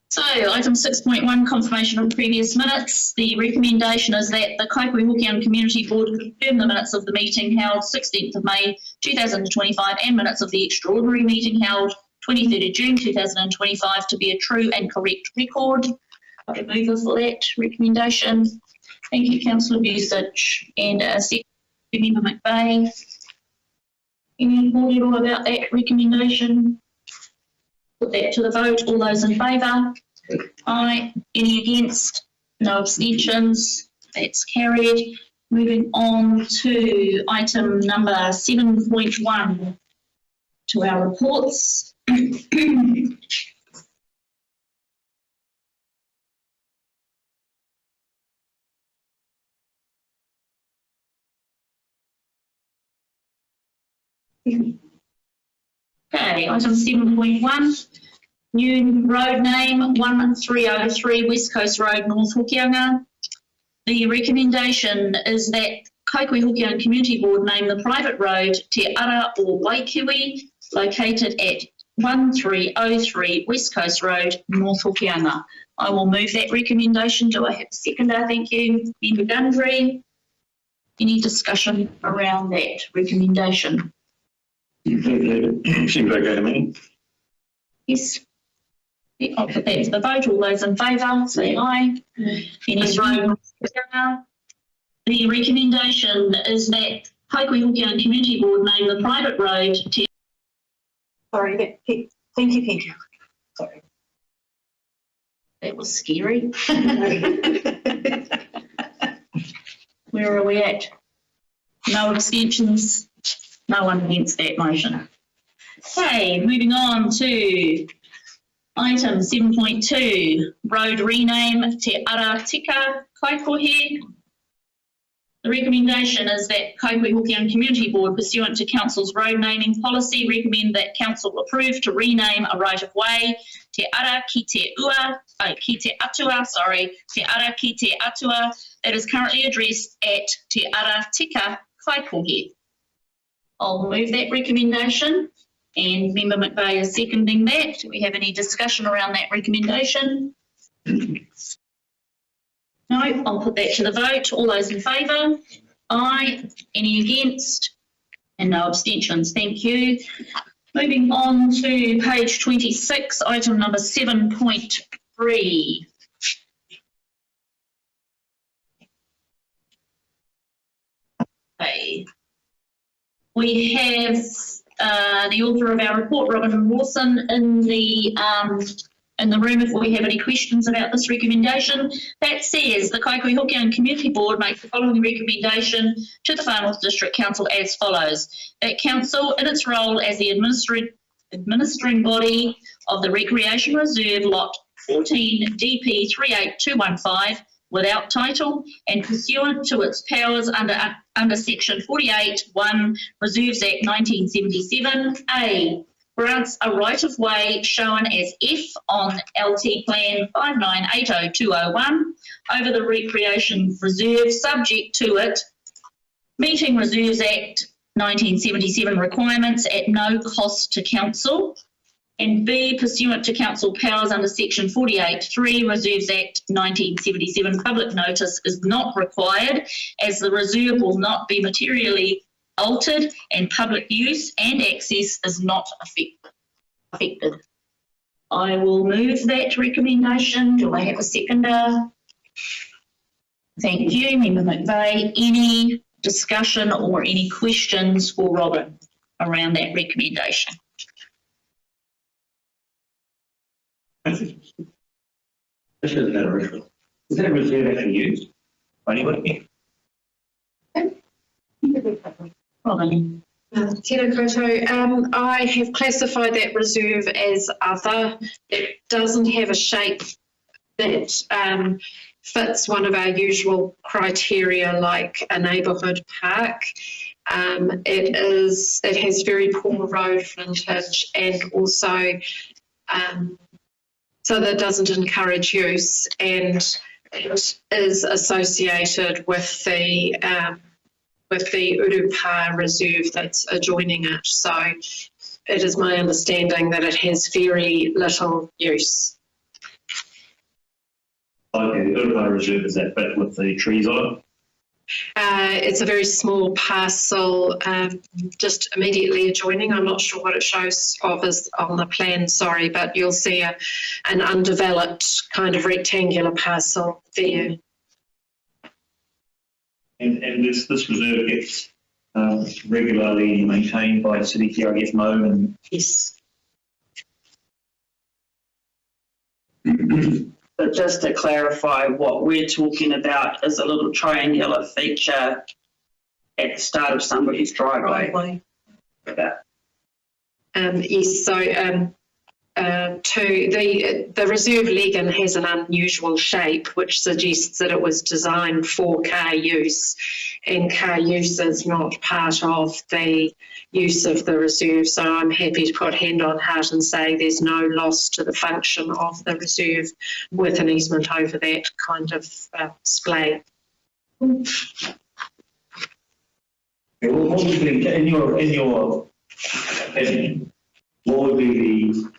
So item 6.1, confirmation of previous minutes. The recommendation is that the Kaikohe-Hokianga Community Board confirm the minutes of the meeting held 16th of May 2025 and minutes of the extraordinary meeting held 23rd of June 2025 to be a true and correct record. I would move for that recommendation. Thank you, Councillor Busich. And second, Member McVeigh. Any more at all about that recommendation? Put that to the vote. All those in favour? Aye. Any against? No abstentions. That's carried. Moving on to item number 7.1, to our reports. Okay, item 7.1, new road name 1303 West Coast Road, North Hokianga. The recommendation is that Kaikohe-Hokianga Community Board name the private road Te Ara o Waikiwi, located at 1303 West Coast Road, North Hokianga. I will move that recommendation. Do I have a seconder? Thank you. Member Gundry. Any discussion around that recommendation? Seems okay to me. Yes. Yeah, I'll put that to the vote. All those in favour, say aye. Any opposed? The recommendation is that Kaikohe-Hokianga Community Board name the private road to... Sorry, thank you, Peter. Sorry. That was scary. Where are we at? No abstentions. No one against that motion. Okay, moving on to item 7.2, road rename Te Ara Tika Kaikohe. The recommendation is that Kaikohe-Hokianga Community Board, pursuant to Council's road naming policy, recommend that Council approve to rename a right-of-way Te Ara ki te Atua, Te Ara ki te Atua, that is currently addressed at Te Ara Tika Kaikohe. I'll move that recommendation, and Member McVeigh is seconding that. Do we have any discussion around that recommendation? No, I'll put that to the vote. All those in favour? Aye. Any against? And no abstentions. Thank you. Moving on to page 26, item number 7.3. Okay. We have the author of our report, Robin Rawson, in the room if we have any questions about this recommendation. That says the Kaikohe-Hokianga Community Board makes the following recommendation to the Far North District Council as follows. That Council, in its role as the administering body of the Recreation Reserve Lot 14 DP 38215, without title and pursuant to its powers under Section 48(1) Reserves Act 1977, A, grants a right-of-way shown as F on LT Plan 5980201 over the Recreation Reserve, subject to it meeting Reserves Act 1977 requirements at no cost to Council. And B, pursuant to Council powers under Section 48(3) Reserves Act 1977, public notice is not required as the reserve will not be materially altered and public use and access is not affected. I will move that recommendation. Do I have a seconder? Thank you, Member McVeigh. Any discussion or any questions for Robin around that recommendation? This isn't that original. Is that reserve actually used by anybody? Robin. Tēnā koutou. I have classified that reserve as other. It doesn't have a shape that fits one of our usual criteria like a neighbourhood park. It has very poor road frontage and also so that doesn't encourage use, and it is associated with the Urupa Reserve that's adjoining it. So it is my understanding that it has very little use. Okay, the Urupa Reserve is that bit with the trees on it? It's a very small parcel, just immediately adjoining. I'm not sure what it shows of us on the plan, sorry, but you'll see an undeveloped kind of rectangular parcel there. And this reserve gets regularly maintained by the city here, I guess, mown and... Yes. But just to clarify, what we're talking about is a little triangular feature at the start of somebody's driveway. Yes, so the reserve Legan has an unusual shape which suggests that it was designed for car use, and car use is not part of the use of the reserve, so I'm happy to put hand on heart and say there's no loss to the function of the reserve with an easement over that kind of splay. What would be, in your opinion, what would be the,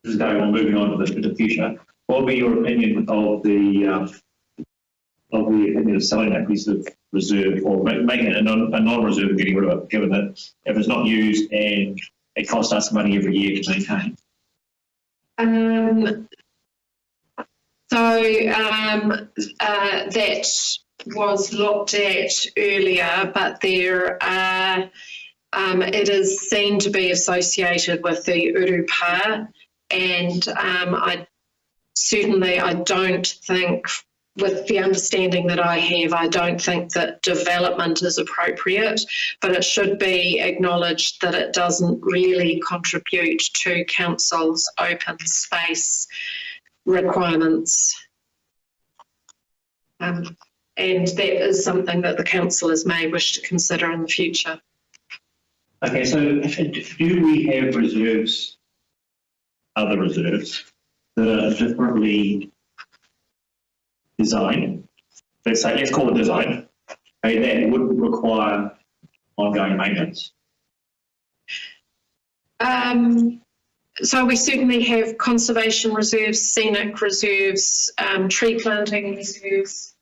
this is going on, moving on to the future, what would be your opinion of the opinion of selling that piece of reserve or making it a non-reserve and getting rid of it, given that if it's not used and it costs us money every year to maintain? That was looked at earlier, but there are, it is seen to be associated with the Urupa, and I don't think, with the understanding that I have, I don't think that development is appropriate, but it should be acknowledged that it doesn't really contribute to council's open space requirements. And that is something that the councillors may wish to consider in the future. Okay, so do we have reserves, other reserves, that are differently designed? Let's call it design, okay, that wouldn't require ongoing maintenance? So we certainly have conservation reserves, scenic reserves, tree planting reserves,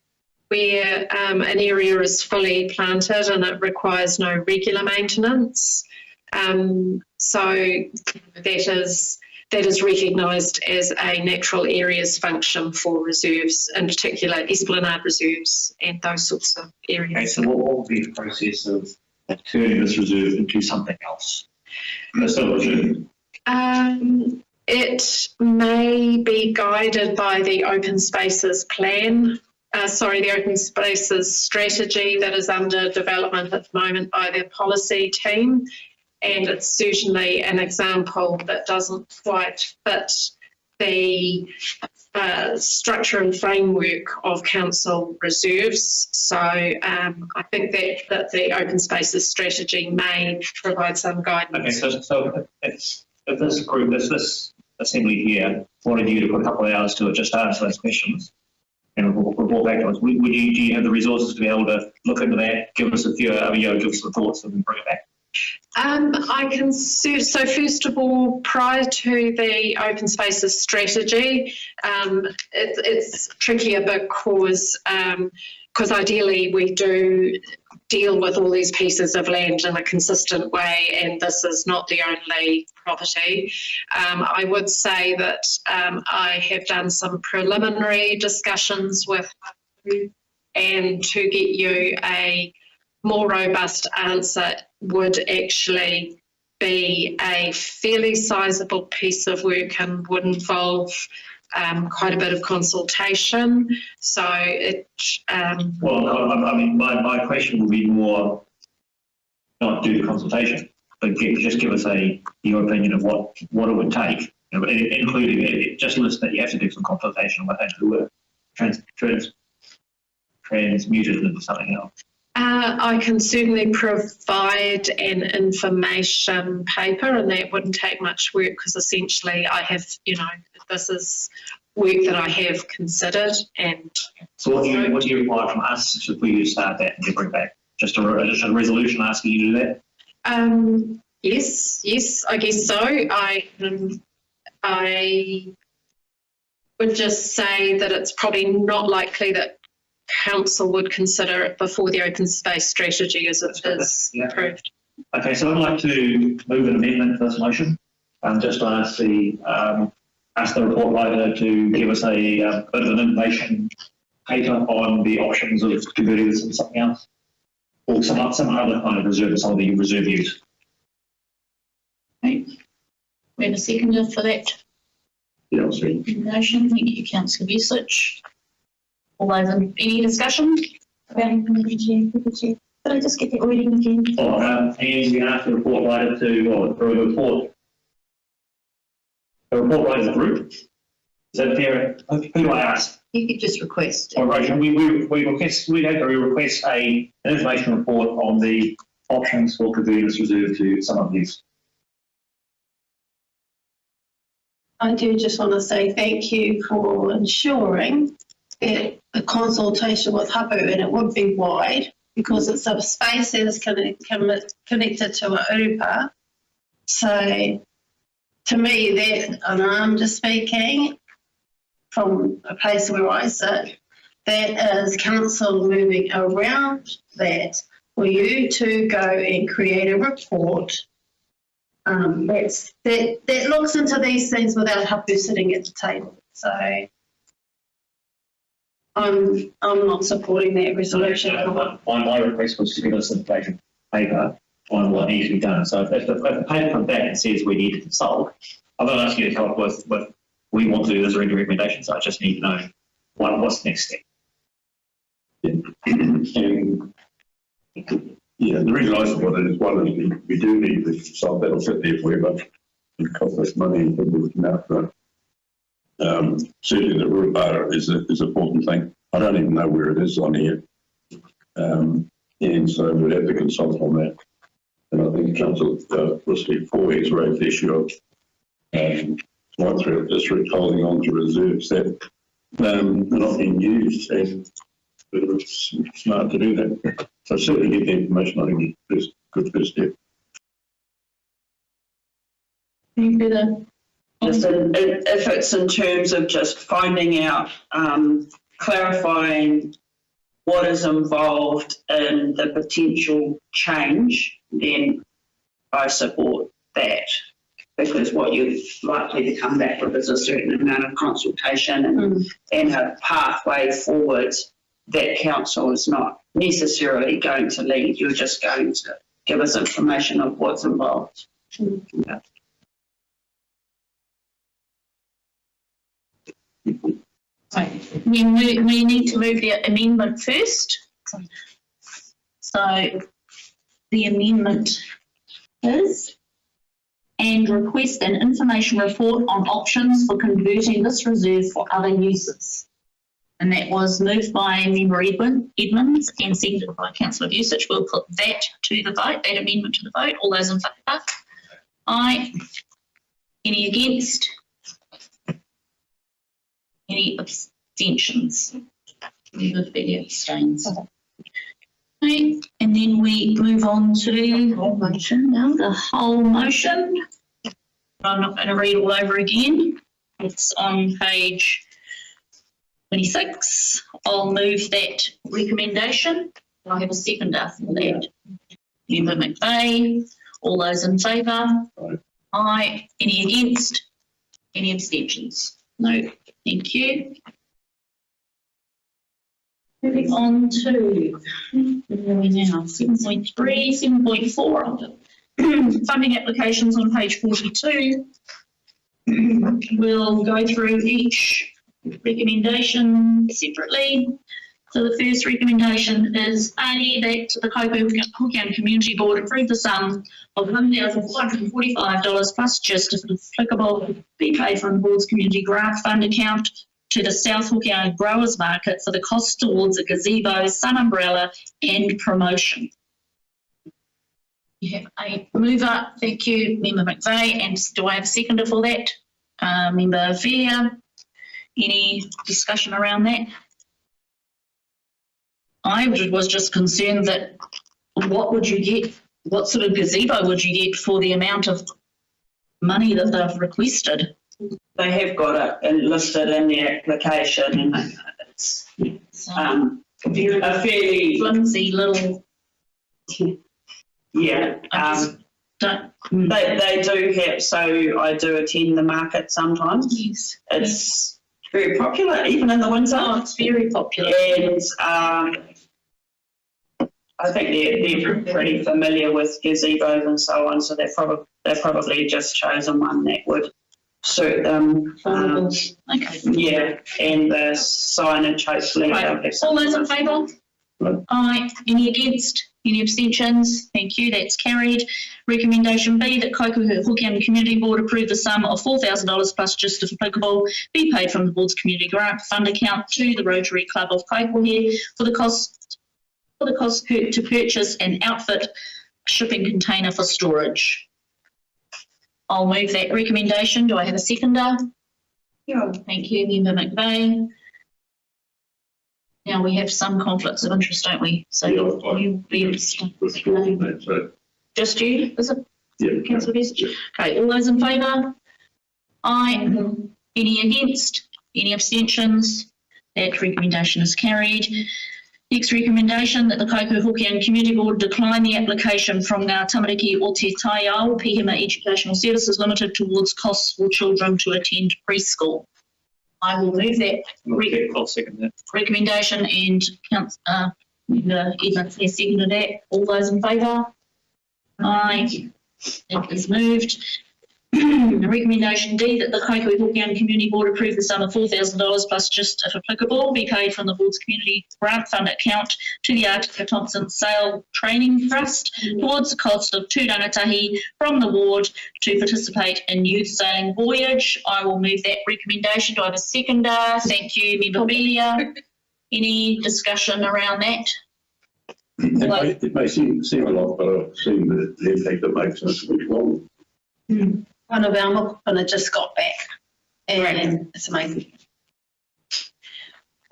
where an area is fully planted and it requires no regular maintenance. So that is recognised as a natural areas function for reserves, in particular esplanade reserves and those sorts of areas. Okay, so what would be the process of turning this reserve into something else? Reserve. It may be guided by the open spaces plan, the open spaces strategy that is under development at the moment by their policy team. And it's certainly an example that doesn't quite fit the structure and framework of council reserves. So I think that the open spaces strategy may provide some guidance. Okay, so if this group, this assembly here wanted you to put a couple of hours to it just to answer those questions and report back to us, do you have the resources to be able to look into that, give us a few, give us some thoughts and bring it back? I can so first of all, prior to the open spaces strategy, it's trickier because ideally we do deal with all these pieces of land in a consistent way, and this is not the only property. I would say that I have done some preliminary discussions with you, and to get you a more robust answer would actually be a fairly sizable piece of work and would involve quite a bit of consultation. So it... Well, I mean, my question would be more not do the consultation, but just give us your opinion of what it would take, including just list that you have to do some consultation with the word transmuted into something else. I can certainly provide an information paper, and that wouldn't take much work because essentially I have, this is work that I have considered. And so what do you require from us for you to start that and bring back? Just a resolution asking you to do that? Yes, I guess so. I would just say that it's probably not likely that council would consider it before the open space strategy is approved. Okay, so I'd like to move an amendment to this motion and just ask the report writer to give us a bit of an information paper on the options of converting this into something else, or some other kind of reserve, some of the reserve use. Okay. We have a seconder for that Yeah, I'll see. recommendation. Thank you, councillor Vusic. All those in, any discussion? Could I just get the reading again? And we ask the report writer to, or the report writer's group. Is that fair? Who do I ask? You could just request. Or we request an information report on the options for converting this reserve to some of these. I do just want to say thank you for ensuring that the consultation with Hapu, and it would be wide because it's a space that is connected to a urupa. So to me, that, and I'm just speaking from a place where I sit, that is council moving around that for you to go and create a report that looks into these things without Hapu sitting at the table. So I'm not supporting that resolution. My request was to give us information paper on what needs to be done. So if the paper comes back and says we need to consult, I'm not asking you to come up with what we want to do as a recommendations. I just need to know what's the next step. Yeah, the reason I support it is one is we do need to solve that'll sit there forever. It costs us money and people looking after it. Certainly the rural is an important thing. I don't even know where it is on here. And so we'd have to consult on that. And I think Council Rusty 4X raised the issue of right throughout the district holding on to reserves that are not being used. And it's smart to do that. So certainly get the information. I think it's a good first step. Any further? Just if it's in terms of just finding out, clarifying what is involved in the potential change, then I support that. Because what you're likely to come back with is a certain amount of consultation and a pathway forward that council is not necessarily going to lead. You're just going to give us information of what's involved. Yeah. We need to move the amendment first. So the amendment is, and request an information report on options for converting this reserve for other uses. And that was moved by Member Edmonds and seconded by Councillor Vusic. We'll put that to the vote, that amendment to the vote. All those in favour? Aye. Any against? Any abstentions? Member Fairley abstains. Okay, and then we move on to the whole motion now, the whole motion. I'm not going to read all over again. It's on page 26. I'll move that recommendation. I have a seconder for that. Member McVeigh. All those in favour? Aye. Any against? Any abstentions? No. Thank you. Moving on to, where are we now? 7.3, 7.4. Funding applications on page 42. We'll go through each recommendation separately. So the first recommendation is A, that the Kaikohe-Hokianga Community Board approve the sum of $1,445 plus GIST if applicable be paid from the board's community grant fund account to the South Hokianga Growers Market for the cost towards a gazebo, sun umbrella and promotion. You have a mover, thank you, Member McVeigh, and do I have a seconder for that? Member Fair, any discussion around that? I was just concerned that what would you get what sort of gazebo would you get for the amount of money that they've requested? They have got it listed in the application, and it's a fairly flimsy little. Yeah, they do have, so I do attend the market sometimes. Yes. It's very popular, even in the winter. Oh, it's very popular. And I think they're pretty familiar with gazebos and so on, so they've probably just chosen one that would suit them. Okay. Yeah, and the signage hopefully. Right. All those in favour? Aye. Any against? Any abstentions? Thank you, that's carried. Recommendation B, that Kaikohe-Hokianga Community Board approve the sum of $4,000 plus just if applicable be paid from the board's community grant fund account to the Rotary Club of Kaikohe for the cost to purchase and outfit a shipping container for storage. I'll move that recommendation. Do I have a seconder? Yeah. Thank you, Member McVeigh. Now, we have some conflicts of interest, don't we? So you'll be withdrawn that, so. Just you, is it? Yeah. Councillor Best? Okay, all those in favour? Aye. Any against? Any abstentions? That recommendation is carried. Next recommendation, that the Kaikohe-Hokianga Community Board decline the application from Ngā Tamariki o Te Taiao Pihema Educational Services Limited towards costs for children to attend preschool. I will move that I'll second that. recommendation, and Edmund has seconded that. All those in favour? Aye. That is moved. The recommendation D, that the Kaikohe-Hokianga Community Board approve the sum of $4,000 plus just if applicable be paid from the board's community grant fund account to the Artica Thompson Sail Training Trust towards the cost of 2 rangatahi from the ward to participate in youth sailing voyage. I will move that recommendation. Do I have a seconder? Thank you, Member Belia. Any discussion around that? It may seem a lot, but I've seen the impact it makes on us which one. One of our mokopuna just got back, and it's amazing.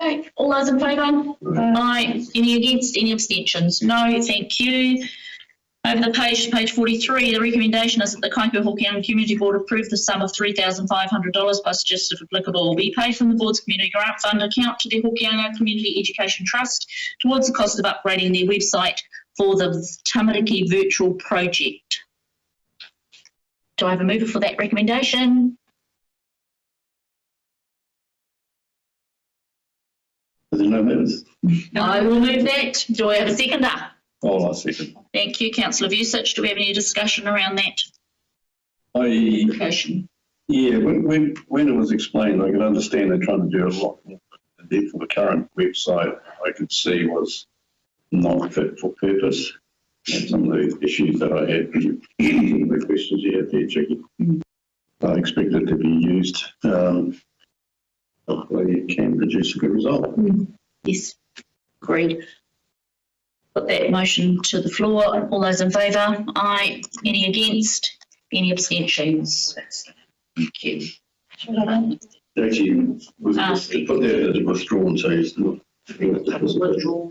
Okay, all those in favour? Aye. Any against? Any abstentions? No, thank you. Over the page 43, the recommendation is that the Kaikohe-Hokianga Community Board approve the sum of $3,500 plus just if applicable be paid from the board's community grant fund account to the Hokianga Community Education Trust towards the cost of upgrading their website for the Tamariki virtual project. Do I have a mover for that recommendation? Is there no minutes? I will move that. Do I have a seconder? Oh, I'll second. Thank you, Councillor Vucic. Do we have any discussion around that? Yeah, when it was explained, I could understand they're trying to do a lot more. Therefore, the current website I could see was not fit for purpose. And some of the issues that I had, the questions you had there, Jackie, I expect it to be used. Hopefully it can produce a good result. Yes, agreed. Put that motion to the floor. All those in favour? Aye. Any against? Any abstentions? Thank you. Actually, put that as withdrawn, so it's not. Withdraw.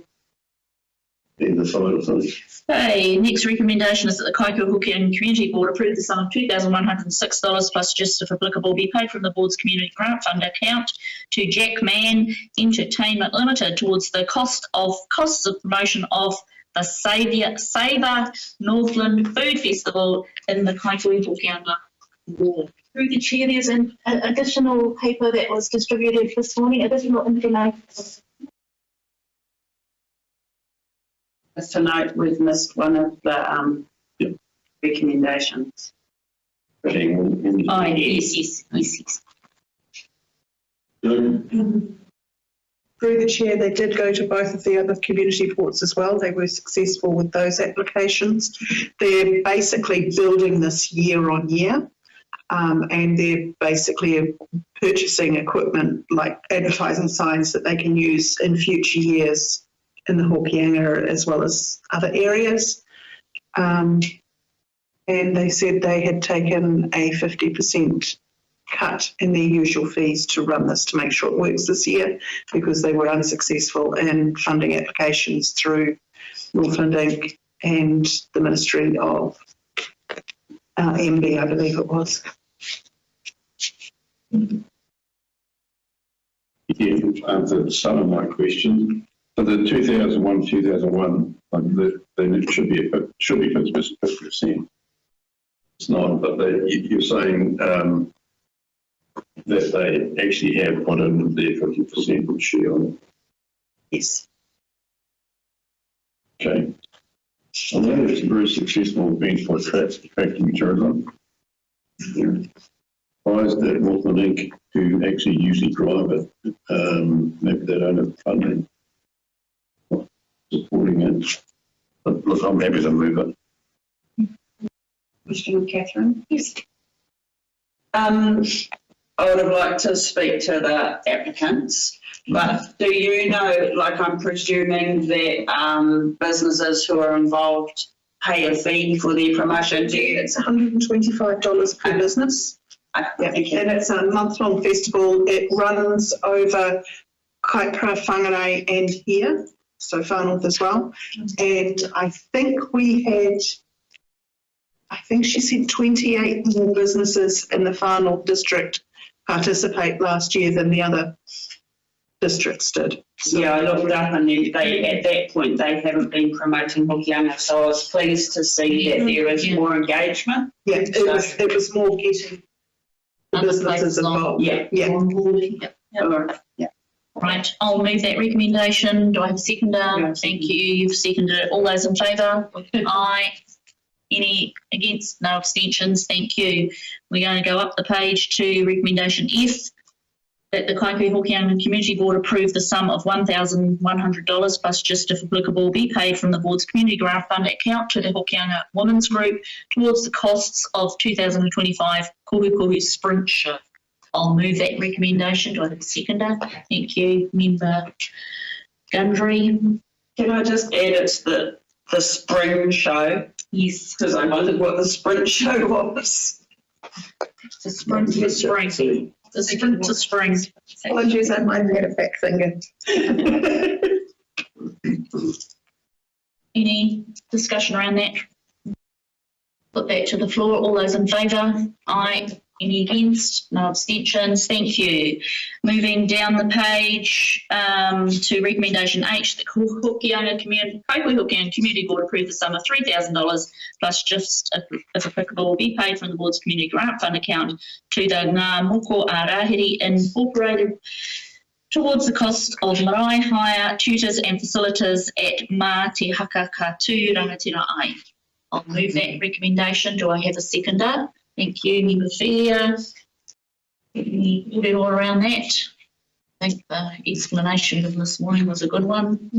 In the side of things. Okay, next recommendation is that the Kaikohe-Hokianga Community Board approve the sum of $2,106 plus just if applicable be paid from the board's community grant fund account to Jack Mann Entertainment Limited towards the costs of promotion of the Savour Northland Food Festival in the Kaikohe-Hokianga Ward. Through the chair, there's an additional paper that was distributed this morning, additional information. Just a note, we've missed one of the recommendations. Oh, yes. Through the chair, they did go to both of the other community boards as well. They were successful with those applications. They're basically building this year on year, and they're basically purchasing equipment like advertising signs that they can use in future years in the Hokianga as well as other areas. And they said they had taken a 50% cut in their usual fees to run this to make sure it works this year because they were unsuccessful in funding applications through Northland Inc. and the Ministry of MB, I believe it was. You answered some of my questions. For the 2001, then it should be 50%. It's not, but you're saying that they actually have put in their 50% share on it. Yes. Okay. I know it's a very successful event for attracting tourism. Why is that Northland Inc. who actually usually drive it? Maybe they don't have funding supporting it. But look, I'm happy to move it. Question, Catherine? Yes. I would have liked to speak to the applicants, but do you know, like I'm presuming that businesses who are involved pay a fee for their promotion? Do you? It's $125 per business. Yeah, and it's a month-long festival. It runs over Kaikohe-Hokianga and here, so far north as well. And I think she said 28 more businesses in the far north district participate last year than the other districts did. So, yeah, I looked up and they at that point they haven't been promoting Hokianga, so I was pleased to see that there is more engagement. Yeah, it was more getting the businesses involved. Yeah. Yeah. Right, I'll move that recommendation. Do I have a seconder? Yeah. Thank you. You've seconded it. All those in favour? Aye. Any against? No abstentions. Thank you. We're going to go up the page to recommendation F, that the Kaikohe-Hokianga Community Board approve the sum of $1,100 plus just if applicable be paid from the board's community grant fund account to the Hokianga Women's Group towards the costs of 2025 Kuhukuhu Sprint Show. I'll move that recommendation. Do I have a seconder? Thank you. Member Gundry. Can I just add it's the spring show? Yes. Because I wondered what the sprint show was. The sprint to spring. The sprint to spring. Apologies, I might have had a fat finger. Any discussion around that? Put that to the floor. All those in favour? Aye. Any against? No abstentions. Thank you. Moving down the page to recommendation H, the Kaikohe-Hokianga Community Board approve the sum of $3,000 plus just if applicable be paid from the board's community grant fund account to the Ngā Moko Ārahiri Incorporated towards the cost of marae hire, tutors and facilitators at Mā Te Haka Katu Rangatira Ai. I'll move that recommendation. Do I have a seconder? Thank you, Member Fear. Any all around that? I think the explanation of this morning was a good one.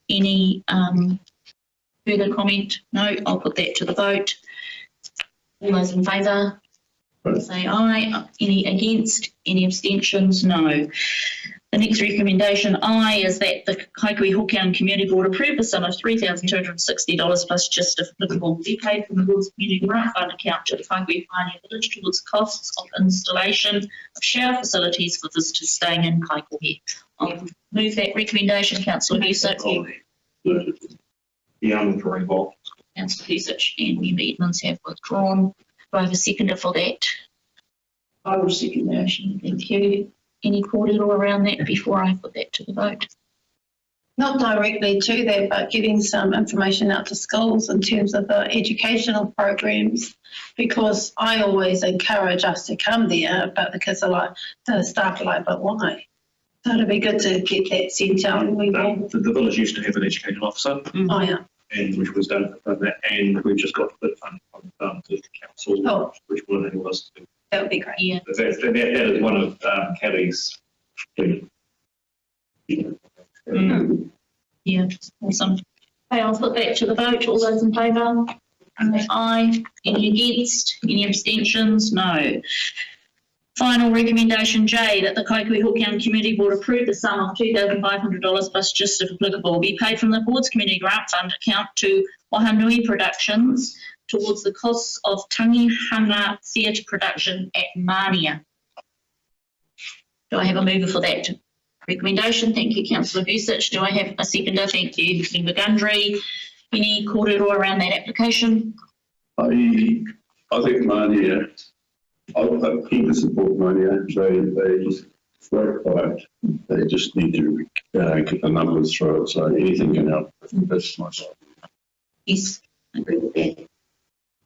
Any further comment? No, I'll put that to the vote. All those in favour? Say aye. Any against? Any abstentions? No. The next recommendation I is that the Kaikohe-Hokianga Community Board approve the sum of $3,260 plus just if applicable be paid from the board's community grant fund account to the Kaikohe-Hokianga Village towards costs of installation of shower facilities for visitors staying in Kaikohe. I'll move that recommendation. Councillor Husich. Yeah, I'm very involved. Councillor Husich and Member Edmonds have withdrawn. Do I have a seconder for that? I will second that. Thank you. Any cordial around that before I put that to the vote? Not directly to that, but getting some information out to schools in terms of the educational programs, because I always encourage us to come there, but the kids are like, the staff are like, but why? So it'd be good to get that sent out. The village used to have an education officer. Oh, yeah. And which was done for that, and we've just got the fund from the council, which will enable us to do. That would be great. Yeah. That is one of Kelly's. Yeah, awesome. Okay, I'll put that to the vote. All those in favour? Aye. Any against? Any abstentions? No. Final recommendation J, that the Kaikohe-Hokianga Community Board approve the sum of $2,500 plus just if applicable be paid from the board's community grant fund account to Wahanui Productions towards the costs of Tangihanga Theatre production at Mania. Do I have a mover for that recommendation? Thank you, Councillor Husich. Do I have a seconder? Thank you, Member Gundry. Any kōrero around that application? I think Mania, I'm keen to support Mania. They work hard. They just need to get the numbers through it. So anything can help. That's my side. Yes, I agree with that.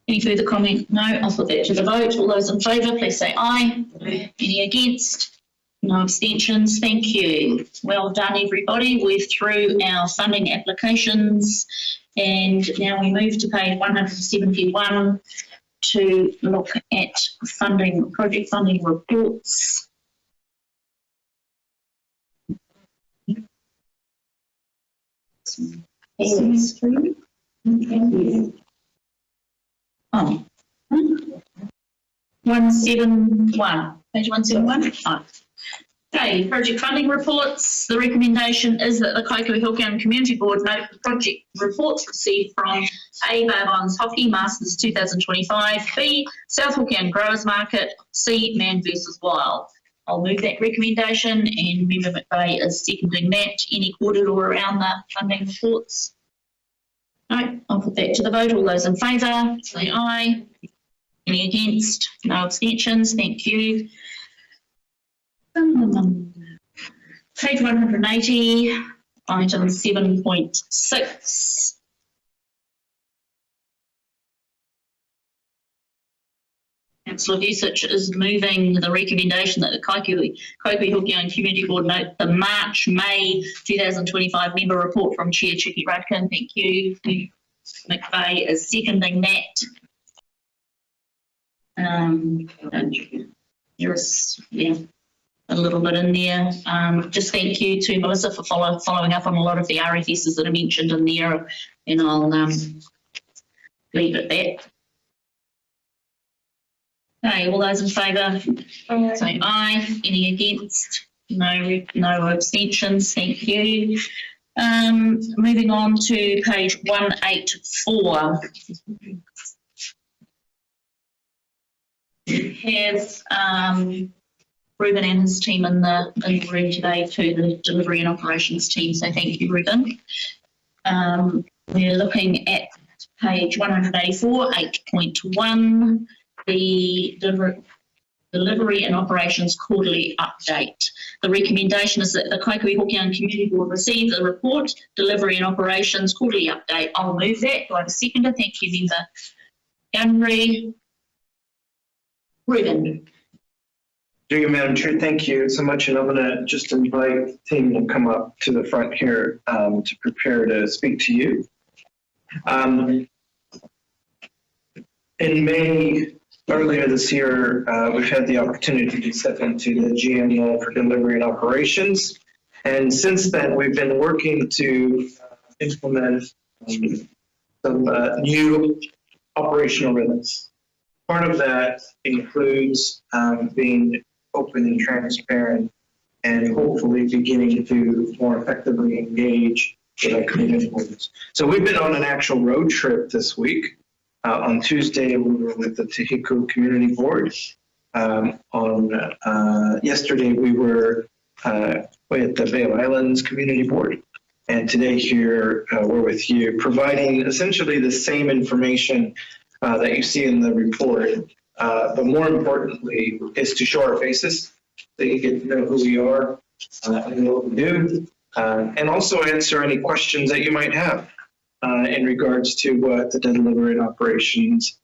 Any further comment? No, I'll put that to the vote. All those in favour, please say aye. Any against? No abstentions. Thank you. Well done, everybody. We're through our funding applications, and now we move to page 171 to look at funding, project funding reports. Oh. 171, page 171. Oh. Okay, project funding reports. The recommendation is that the Kaikohe-Hokianga Community Board note the project reports received from A. Bavon's Hockey Masters 2025, B. South Hokianga Growers Market, C. Man vs Wild. I'll move that recommendation, and Member McVeigh is seconding that. Any kōrero around the funding reports? No, I'll put that to the vote. All those in favour, say aye. Any against? No abstentions. Thank you. Page 180, item 7.6. Councillor Vucic is moving the recommendation that the Kaikohe-Hokianga Community Board note the March-May 2025 member report from Chair Chicky Rudkin. Thank you. McVeigh is seconding that. There's a little bit in there. Just thank you to Melissa for following up on a lot of the RFSs that are mentioned in there, and I'll leave it there. Okay, all those in favour, say aye. Any against? No abstentions. Thank you. Moving on to page 184. We have Ruben and his team in the room today too, the delivery and operations team. So thank you, Ruben. We're looking at page 184, 8.1. The delivery and operations quarterly update. The recommendation is that the Kaikohe-Hokianga Community Board receive the report, delivery and operations quarterly update. I'll move that. Do I have a seconder? Thank you, Member Gunry. Ruben. Thank you, Madam Chair. Thank you so much. And I'm going to just invite the team to come up to the front here to prepare to speak to you. In May, earlier this year, we've had the opportunity to step into the GM role for delivery and operations. And since then, we've been working to implement some new operational rhythms. Part of that includes being open and transparent and hopefully beginning to more effectively engage with our community members. So we've been on an actual road trip this week. On Tuesday, we were with the Tehiko Community Board. Yesterday, we were with the Vail Islands Community Board. And today here, we're with you, providing essentially the same information that you see in the report. But more importantly, is to show our faces so you get to know who we are and what we do, and also answer any questions that you might have in regards to what the delivery and operations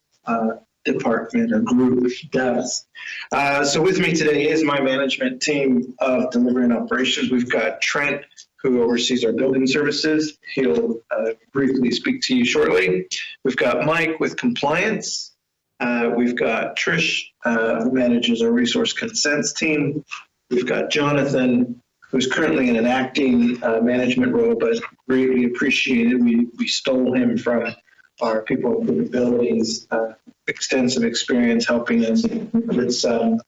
department or group does. So with me today is my management team of delivery and operations. We've got Trent, who oversees our building services. He'll briefly speak to you shortly. We've got Mike with compliance. We've got Trish, who manages our resource consents team. We've got Jonathan, who's currently in an acting management role, but greatly appreciated. We stole him from our people with capabilities, extensive experience helping us with some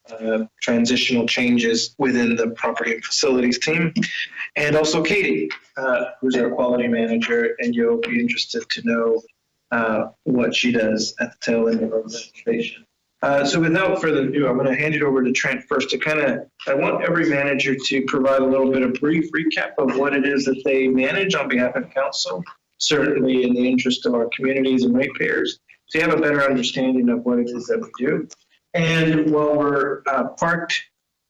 transitional changes within the property and facilities team. And also Katie, who's our quality manager, and you'll be interested to know what she does at the tail end of our organization. So without further ado, I'm going to hand it over to Trent first to I want every manager to provide a little bit of brief recap of what it is that they manage on behalf of council certainly in the interest of our communities and ratepayers, so you have a better understanding of what it is that we do. And while we're parked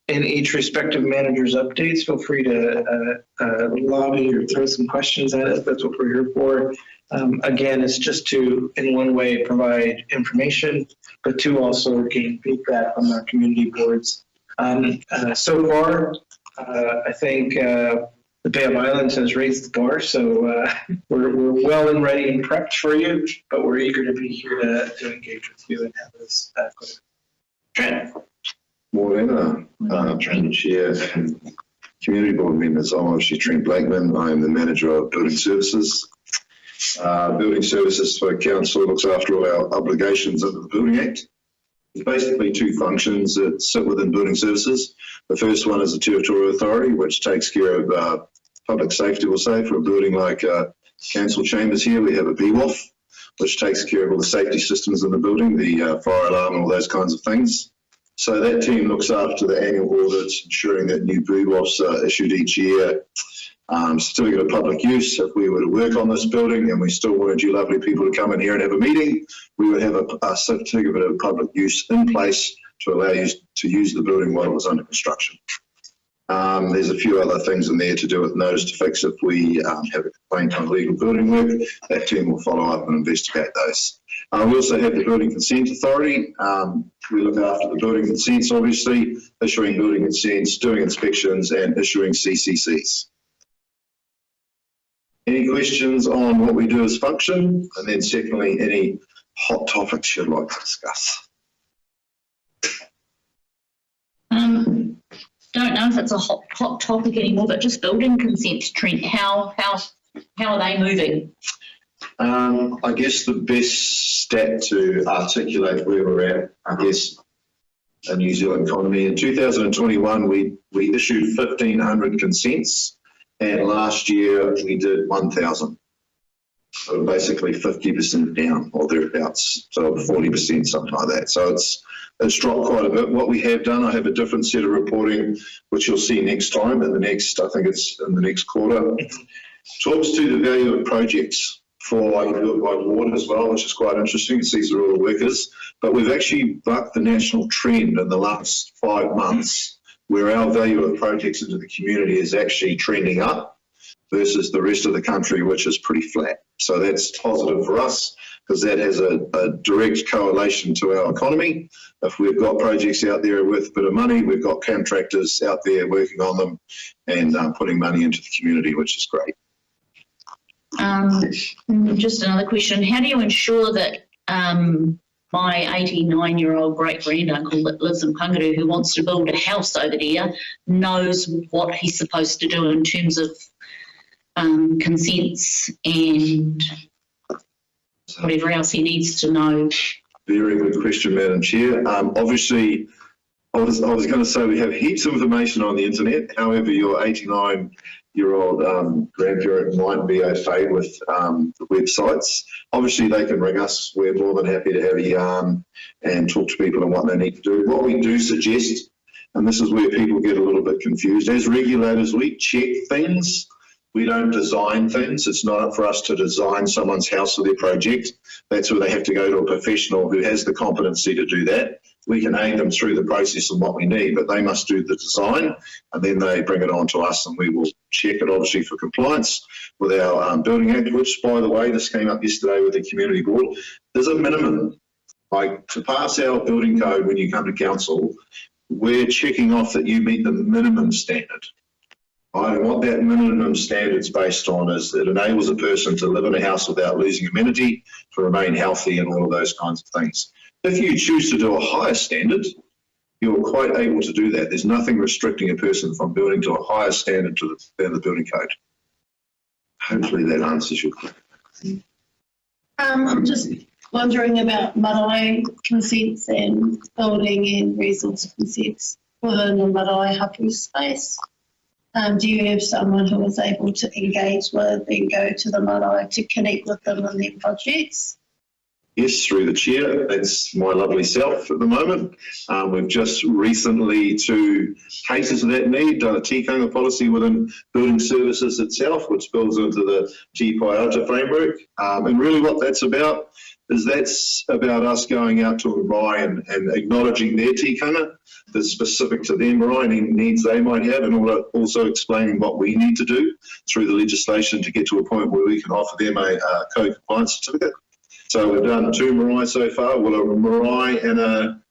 in each respective manager's updates, feel free to lobby or throw some questions at us. That's what we're here for. Again, it's just to, in one way, provide information, but two, also gain feedback from our community boards. So far, I think the Bay of Islands has raised the bar, so we're well and ready and prepped for you, but we're eager to be here to engage with you and have this go. Trent. Morena, Trent Chair and Community Board members. I'm obviously Trent Blakeman. I'm the Manager of Building Services. Building Services for Council looks after all our obligations under the Building Act. There's basically two functions that sit within Building Services. The first one is the Territorial Authority, which takes care of public safety, we'll say, for a building like Council Chambers here. We have a BWOF, which takes care of all the safety systems in the building, the fire alarm and all those kinds of things. So that team looks after the annual audits, ensuring that new BWOFs are issued each year. Certificate of public use, if we were to work on this building and we still wanted you lovely people to come in here and have a meeting, we would have a certificate of public use in place to allow you to use the building while it was under construction. There's a few other things in there to do with notice to fix if we have a complaint on illegal building work. That team will follow up and investigate those. We also have the Building Consent Authority. We look after the building consents, obviously, issuing building consents, doing inspections and issuing CCCs. Any questions on what we do as function? And then secondly, any hot topics you'd like to discuss? Don't know if it's a hot topic anymore, but just building consent, Trent, how are they moving? I guess the best stat to articulate where we're at, I guess, in New Zealand economy, in 2021, we issued 1,500 consents, and last year we did 1,000. So basically 50% down or thereabouts, so 40%, something like that. So it's dropped quite a bit. What we have done, I have a different set of reporting, which you'll see next time in the next, I think it's in the next quarter, talks to the value of projects for like built by ward as well, which is quite interesting. It sees all the workers, but we've actually bucked the national trend in the last 5 months where our value of projects into the community is actually trending up versus the rest of the country, which is pretty flat. So that's positive for us because that has a direct correlation to our economy. If we've got projects out there worth a bit of money, we've got contractors out there working on them and putting money into the community, which is great. Just another question. How do you ensure that my 89-year-old great-granduncle that lives in Pangaru who wants to build a house over there knows what he's supposed to do in terms of consents and whatever else he needs to know? Very good question, Madam Chair. Obviously, I was going to say we have heaps of information on the internet. However, your 89-year-old grandparent might be au fait with the websites. Obviously, they can ring us. We're more than happy to have a yarn and talk to people on what they need to do. What we do suggest, and this is where people get a little bit confused, as regulators, we check things. We don't design things. It's not up for us to design someone's house or their project. That's where they have to go to a professional who has the competency to do that. We can aid them through the process of what we need, but they must do the design and then they bring it on to us and we will check it obviously for compliance with our Building Act, which, by the way, this came up yesterday with the Community Board. There's a minimum. Like to pass our building code when you come to council, we're checking off that you meet the minimum standard. Right, and what that minimum standard's based on is it enables a person to live in a house without losing amenity, to remain healthy and all of those kinds of things. If you choose to do a higher standard, you're quite able to do that. There's nothing restricting a person from building to a higher standard than the building code. Hopefully that answers your question. I'm just wondering about marae consents and building and resource consents within the marae hapu space. Do you have someone who is able to engage with and go to the marae to connect with them on their projects? Yes, through the chair. That's my lovely self at the moment. We've just recently, to cater to that need, done a tikanga policy within building services itself, which builds into the T-Paiata framework. And really what that's about is that's about us going out to a marae and acknowledging their tikanga that's specific to their marae and any needs they might have, and also explaining what we need to do through the legislation to get to a point where we can offer them a co-compliance certificate. So we've done 2 marae so far, well, a marae and a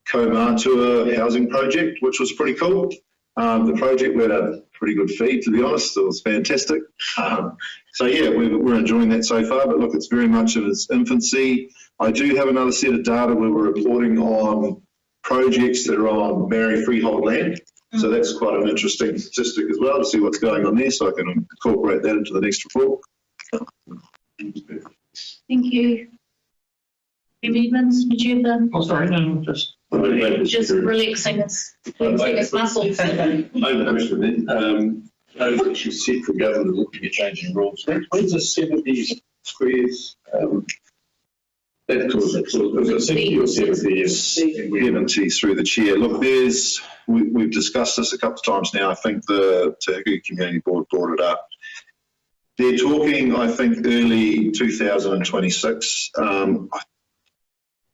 Kaumatua housing project, which was pretty cool. The project, we had a pretty good feed, to be honest. It was fantastic. So yeah, we're enjoying that so far, but look, it's very much in its infancy. I do have another set of data where we're reporting on projects that are on Maori freehold land. So that's quite an interesting statistic as well to see what's going on there, so I can incorporate that into the next report. Thank you. Any Evans, did you have the? Oh, sorry, no, just relaxing his muscles. I have a question then. You said for government looking at changing rules. When's the 70 squares? That was it 60 or 70 years? 70 through the chair. Look, we've discussed this a couple of times now. I think the Te Huku Community Board brought it up. They're talking, I think, early 2026.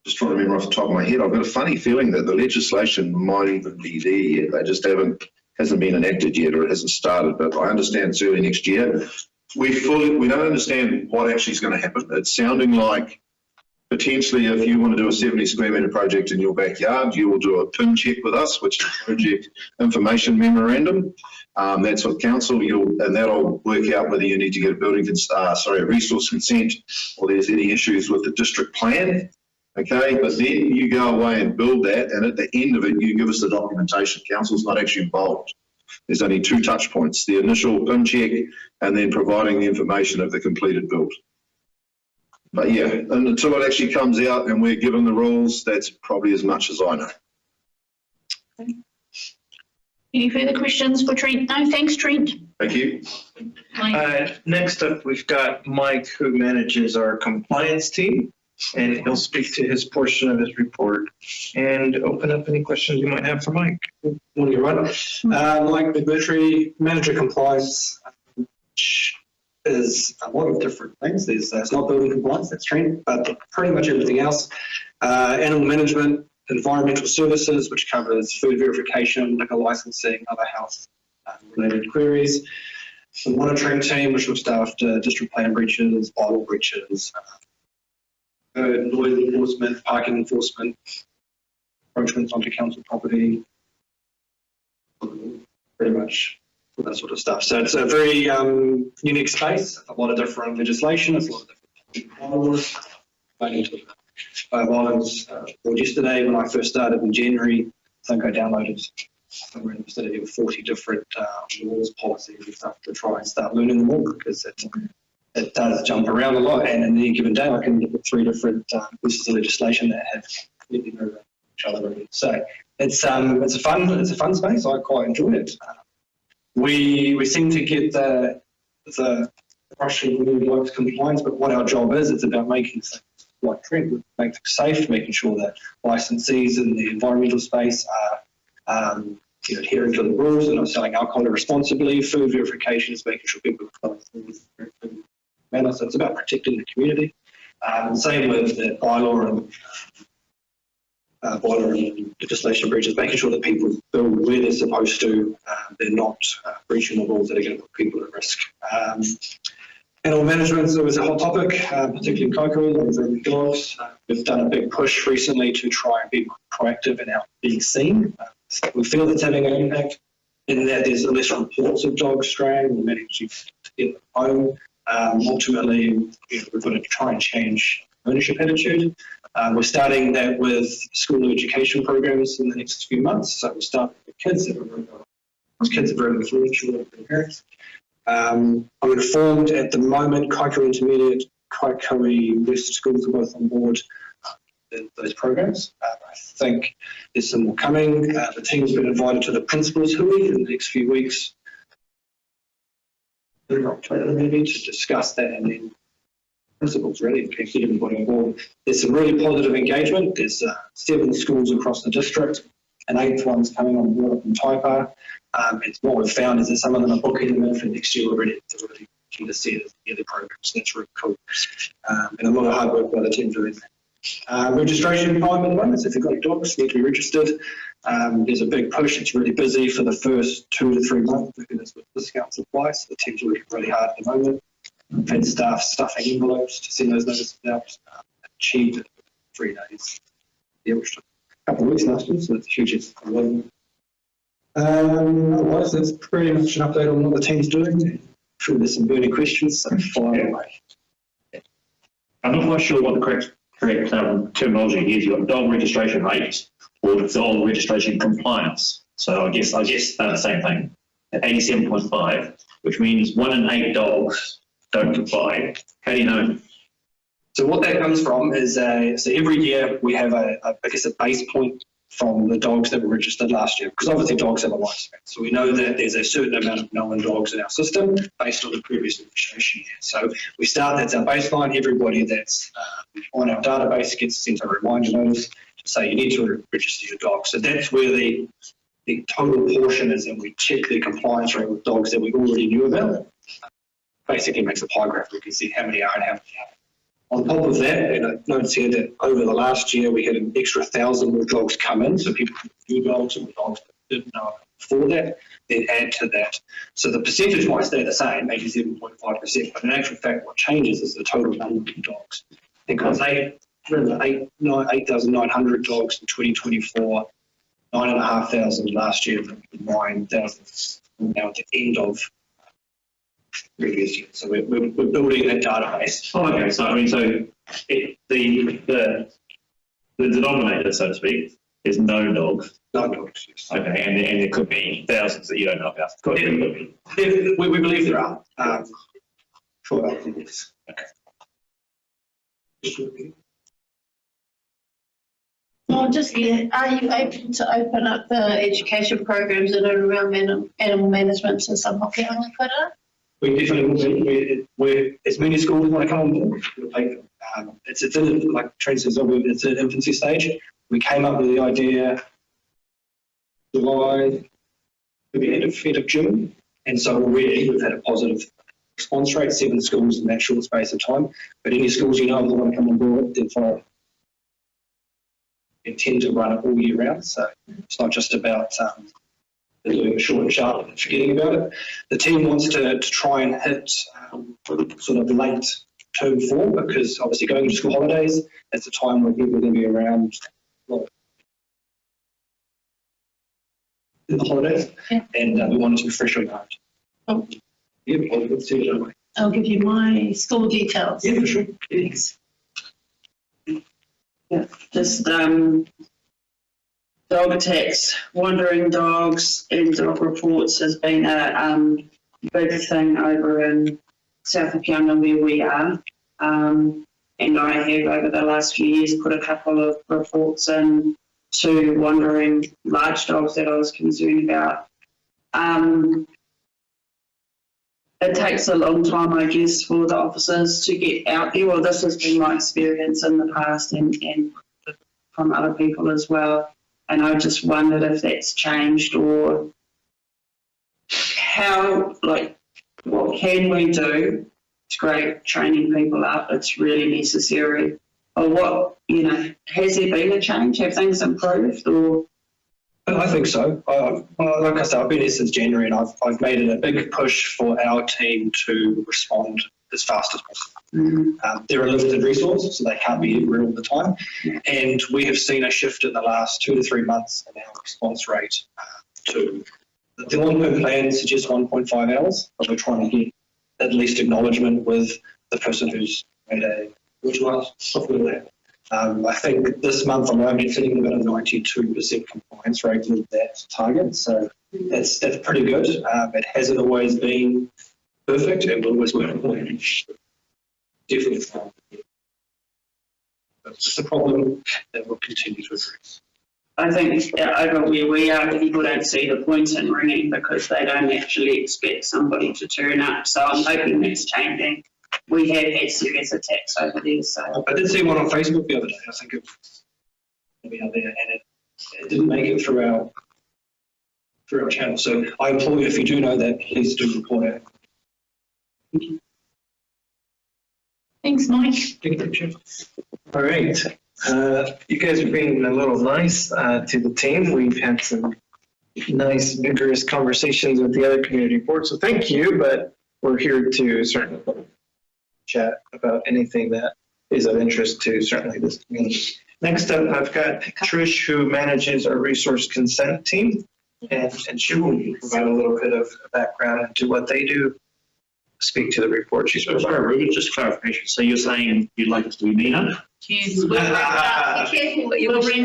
Just trying to remember off the top of my head. I've got a funny feeling that the legislation might even be there yet. They just hasn't been enacted yet, or it hasn't started, but I understand it's early next year. We don't understand what actually is going to happen. It's sounding like potentially if you want to do a 70 square metre project in your backyard, you will do a PIN check with us, which is Project Information Memorandum. That's with council, and that'll work out whether you need to get a resource consent, or there's any issues with the district plan. Okay, but then you go away and build that, and at the end of it, you give us the documentation. Council's not actually involved. There's only 2 touch points, the initial PIN check and then providing the information of the completed build. But yeah, and until it actually comes out and we're given the rules, that's probably as much as I know. Okay. Any further questions for Trent? No, thanks, Trent. Thank you. Next up, we've got Mike, who manages our compliance team, and he'll speak to his portion of his report and open up any questions you might have for Mike. Morning, everyone. Mike McMurtry, Manager Compliance, which is a lot of different things. It's not building compliance, that's Trent, but pretty much everything else. Animal management, environmental services, which covers food verification, liquor licensing, other health related queries. The monitoring team, which looks after district plan breaches, bylaw breaches, noise enforcement, parking enforcement, encroachments onto council property, pretty much all that sort of stuff. So it's a very unique space, a lot of different legislation, it's a lot of different bylaws. I need to violence yesterday when I first started in January. I think I downloaded somewhere in the vicinity of 40 different laws, policies and stuff to try and start learning them all, because it does jump around a lot, and in any given day I can look at 3 different pieces of legislation that have completely over each other. So it's a fun space. I quite enjoy it. We seem to get the Russian community likes compliance, but what our job is, it's about making things like Trent, make things safe, making sure that licensees in the environmental space are adhering to the rules and not selling alcohol responsibly. Food verification is making sure people are following things manner. So it's about protecting the community. Same with the bylaw and legislation breaches, making sure that people build where they're supposed to. They're not breaching the rules that are going to put people at risk. Animal management is always a hot topic, particularly in Kaikohe with dogs. We've done a big push recently to try and be proactive in our being seen. We feel it's having an impact in that there's less reports of dogs straying. We're managing to get them home. Ultimately, we've got to try and change ownership attitude. We're starting that with school education programs in the next few months. So we'll start with kids that are very influential with their parents. I'm informed at the moment Kaikohe Intermediate, Kaikohe West schools are both on board in those programs. I think there's some more coming. The team's been invited to the principals' hui in the next few weeks, maybe, to discuss that and then principals really, to get everybody on board. There's some really positive engagement. There's 7 schools across the district, and 8th one's coming on board up in Taipa. And what we've found is that some of them are booking them in for next year already. They're really keen to see the program, so that's really cool. And a lot of hard work by the team doing that. Registration time at the moment, so if you've got dogs, you need to be registered. There's a big push. It's really busy for the first 2 to 3 months because that's what discounts apply. So the team's working really hard at the moment. We've had staff stuffing envelopes to send those notices out. Achieved it in 3 days. Yeah, which took a couple of weeks last year, so it's a huge effort. Otherwise, that's pretty much an update on what the team's doing. I'm sure there's some burning questions, so fire away. I'm not quite sure what the correct terminology is. You've got dog registration rate or dog registration compliance. So I guess they're the same thing at 87.5, which means 1 in 8 dogs don't comply. How do you know? So what that comes from is so every year we have I guess a base point from the dogs that were registered last year, because obviously dogs have a lifespan. So we know that there's a certain amount of known dogs in our system based on the previous registration year. So we start, that's our baseline. Everybody that's on our database gets sent a reminder notice to say you need to register your dog. So that's where the total portion is, and we check the compliance rate with dogs that we already knew about. Basically makes a pie graph. We can see how many are and how many aren't. On top of that, and I noticed here that over the last year we had an extra 1,000 more dogs come in, so people knew dogs and dogs that didn't know before that, then add to that. So the percentage might stay the same, 87.5%, but in actual fact what changes is the total number of dogs. I think it was 8,900 dogs in 2024, 9,500 last year, 9,000 now at the end of previous year. So we're building that database. Oh, okay. So I mean, the denominator, so to speak, is no dogs. No dogs. Yes. Okay, and there could be thousands that you don't know about. We believe there are. Sure, I think yes. Okay. Well, just are you able to open up the education programs that are around animal management to some Hokianga kura? We definitely will. We're as many schools want to come on board. We'll take them. It's in, like Trent says, it's an infancy stage. We came up with the idea July, maybe end of June, and so already we've had a positive response rate. 7 schools in that short space of time. But any schools you know that want to come on board, therefore intend to run it all year round. So it's not just about doing a short and sharp and forgetting about it. The team wants to try and hit sort of late term 4, because obviously going into school holidays, that's the time where people are going to be around in the holidays, and we want it to be fresh on mind. Oh. Yeah, let's see it away. I'll give you my school details. Yeah, for sure. Thanks. Yeah, just dog attacks, wandering dogs and dog reports has been a big thing over in South Hokianga where we are. And I have over the last few years put a couple of reports in to wandering large dogs that I was concerned about. It takes a long time, I guess, for the officers to get out there. Well, this has been my experience in the past and from other people as well. And I just wondered if that's changed or how, like, what can we do? It's great training people up. It's really necessary. Or what, has there been a change? Have things improved or? I think so. Like I said, I've been here since January, and I've made it a big push for our team to respond as fast as possible. Mm-hmm. They're a limited resource, so they can't be everywhere all the time. And we have seen a shift in the last 2 to 3 months in our response rate to the long-term plan suggests 1.5 hours, but we're trying to get at least acknowledgement with the person who's made a software lab. I think this month I'm only sitting at about a 92% compliance rate with that target, so that's pretty good. It hasn't always been perfect, and we'll always work on it. Definitely. It's a problem that we'll continue to address. I think over where we are, people don't see the point in ringing because they don't actually expect somebody to turn up. So I'm hoping that's changing. we have had serious attacks over there. So I did see one on Facebook the other day. I think it was maybe out there, and it didn't make it through our channel. So I implore you, if you do know that, please do report it. Thanks, Mike. All right. You guys are being a little nice to the team. We've had some nice, vigorous conversations with the other community boards, so thank you, but we're here to certainly chat about anything that is of interest to certainly this community. Next up, I've got Trish, who manages our resource consent team, and she will provide a little bit of background into what they do, speak to the report she's provided. Sorry, Ruby, just clarification. So you're saying you'd like us to be Nina? Yes, we'll wrap it up. Be careful what you wish for.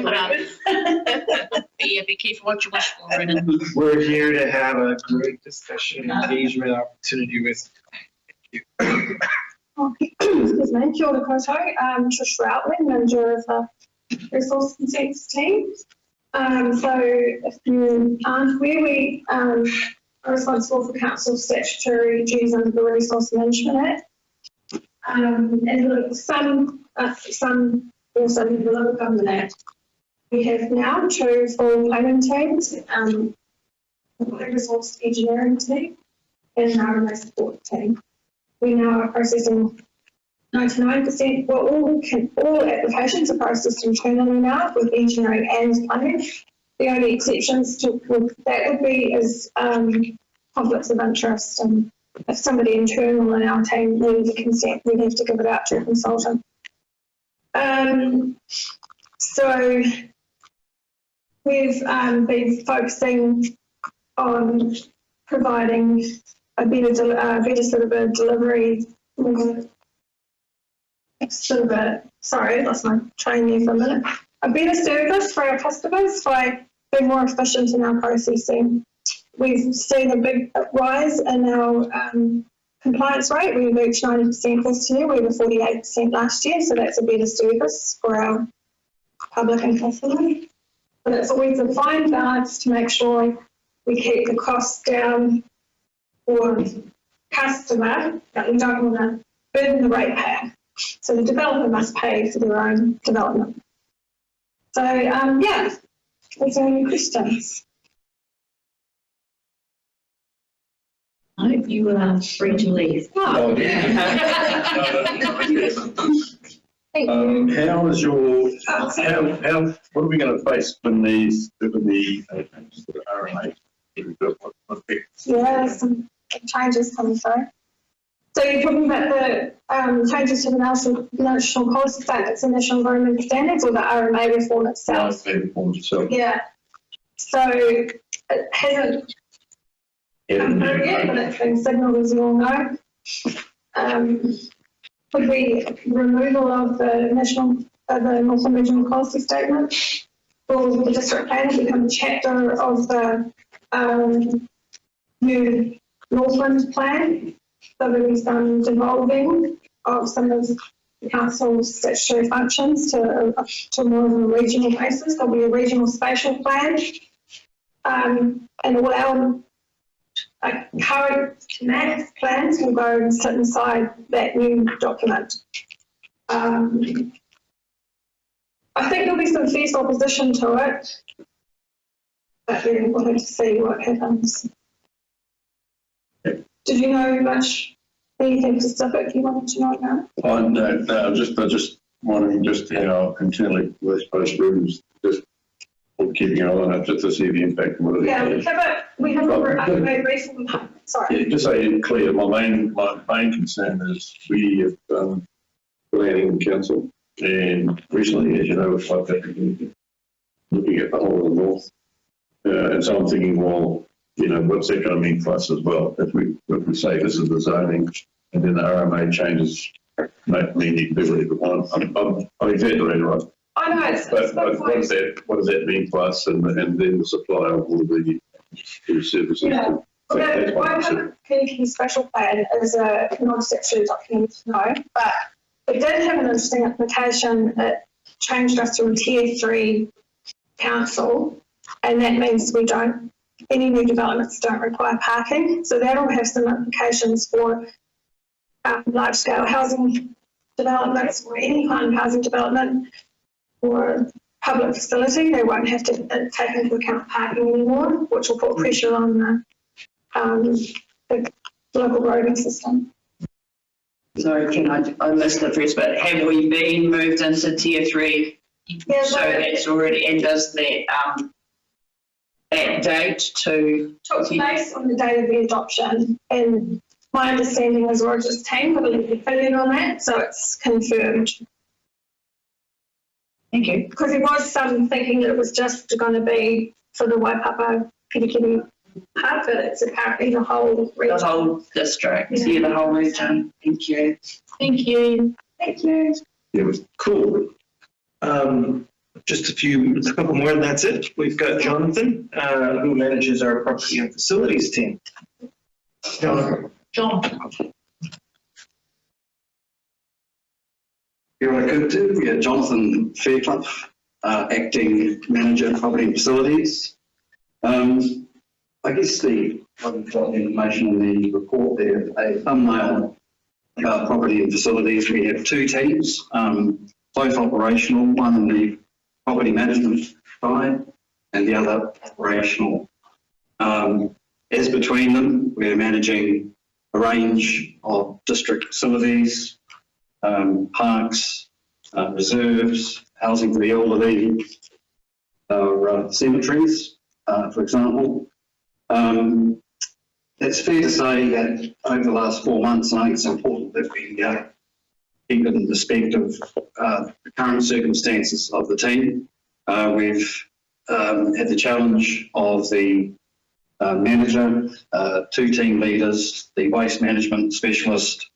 Be careful what you wish for, Brennan. We're here to have a great discussion, engagement opportunity with you. Excuse me, kia ora koutou. Trish Routling, manager of the Resource Consents team. So if you aren't aware, we are responsible for council statutory duties under the Resource Management Act. And some also under the Local Government Act. We have now 2 full planning teams, a resource engineering team, and an RMA support team. We now are processing 99%, well, all applications are processed internally now with engineering and planning. The only exceptions to that would be is conflicts of interest, and if somebody internal in our team needs a consent, we'd have to give it out to a consultant. So we've been focusing on providing a better sort of a delivery, sorry, I lost my train there for a minute. A better service for our customers by being more efficient in our processing. We've seen a big rise in our compliance rate. We reached 90% this year. We were 48% last year, so that's a better service for our public and customers. But it's always a fine balance to make sure we keep the costs down for customer, but we don't want to burden the ratepayer. So the developer must pay for their own development. So yeah, is there any questions? I hope you are free to leave. How is your, what are we going to face when the RMA? Yeah, some changes coming through. So you're talking about the changes to the national policy statements and national environmental standards, or the RMA reform itself? The reform itself. Yeah. So it hasn't come through yet, but it's been signalled, as you all know. Would be removal of the the Northern Regional Policy Statement for the district plan to become a chapter of the new Northland plan. So there'll be some devolving of some of the council's statutory functions to more of a regional basis. There'll be a regional spatial plan, and all our current math plans will go and sit inside that new document. I think there'll be some fierce opposition to it, but yeah, we'll have to see what happens. Did you know anything specific you wanted to know about? Oh, no, I just wondering just how internally I suppose rooms just keeping an eye on it just to see the impact of what it is. Yeah, we have a recent, sorry. Yeah, just so you're clear, my main concern is we have planning council, and recently, as you know, it's like that, looking at the whole of the north. And so I'm thinking, well, you know, what's that going to mean for us as well? If we say this is the zoning, and then the RMA changes, mean you can do whatever. I'm exaggerating, right? I know, it's but what does that mean for us, and then the supply of all the services? Yeah. The 100 Kaikohe special plan is a non-statutory document, no, but it did have an interesting application. It changed us to a tier 3 council, and that means any new developments don't require parking. So that'll have some implications for large-scale housing developments or any kind of housing development or public facility, they won't have to take into account parking anymore, which will put pressure on the local roading system. Sorry, Ken, I missed the first bit. Have we been moved into tier 3? Yeah, so that's already, and does that date to... Took place on the day of the adoption, and my understanding is Roger's team got a little opinion on that, so it's confirmed. Thank you. Because there was some thinking that it was just going to be for the Waipapa Kirikiri part, but it's apparently the whole region. The whole district, yeah, the whole region. Thank you. Thank you. Thank you. Yeah, cool. Just a couple more, and that's it. We've got Jonathan, who manages our property and facilities team. Jonathan. John. Here I could do. Yeah, Jonathan Fairclough, acting manager property and facilities. I guess what we've got the information in the report there, a thumbnail about property and facilities. We have 2 teams, both operational, one in the property management side and the other operational. As between them, we're managing a range of district facilities, parks, reserves, housing for the elderly, cemeteries, for example. It's fair to say that over the last 4 months, I think it's important that we keep it in perspective the current circumstances of the team. We've had the challenge of the manager, 2 team leaders, the waste management specialist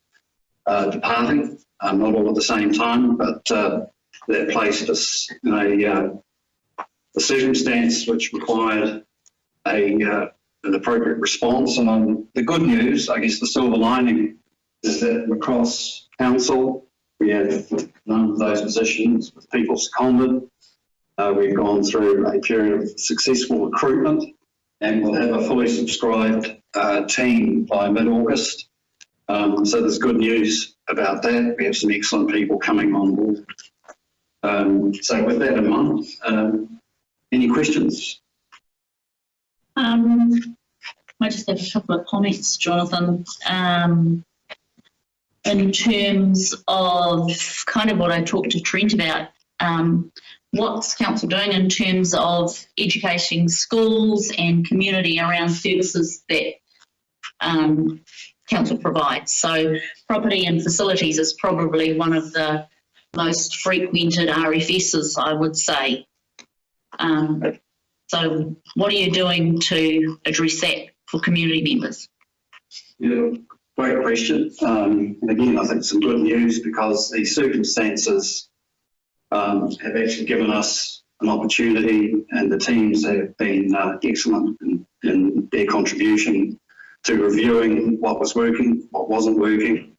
departing, not all at the same time, but that placed us in a circumstance which required an appropriate response. And the good news, I guess the silver lining, is that across council, we have none of those positions with people seconded. We've gone through a period of successful recruitment, and we'll have a fully subscribed team by mid-August. So there's good news about that. We have some excellent people coming on board. So with that in mind, any questions? I just have a couple of comments, Jonathan. In terms of kind of what I talked to Trent about, what's council doing in terms of educating schools and community around services that council provides? So property and facilities is probably one of the most frequented RFSs, I would say. So what are you doing to address that for community members? Yeah, great question. And again, I think some good news, because these circumstances have actually given us an opportunity, and the teams have been excellent in their contribution to reviewing what was working, what wasn't working,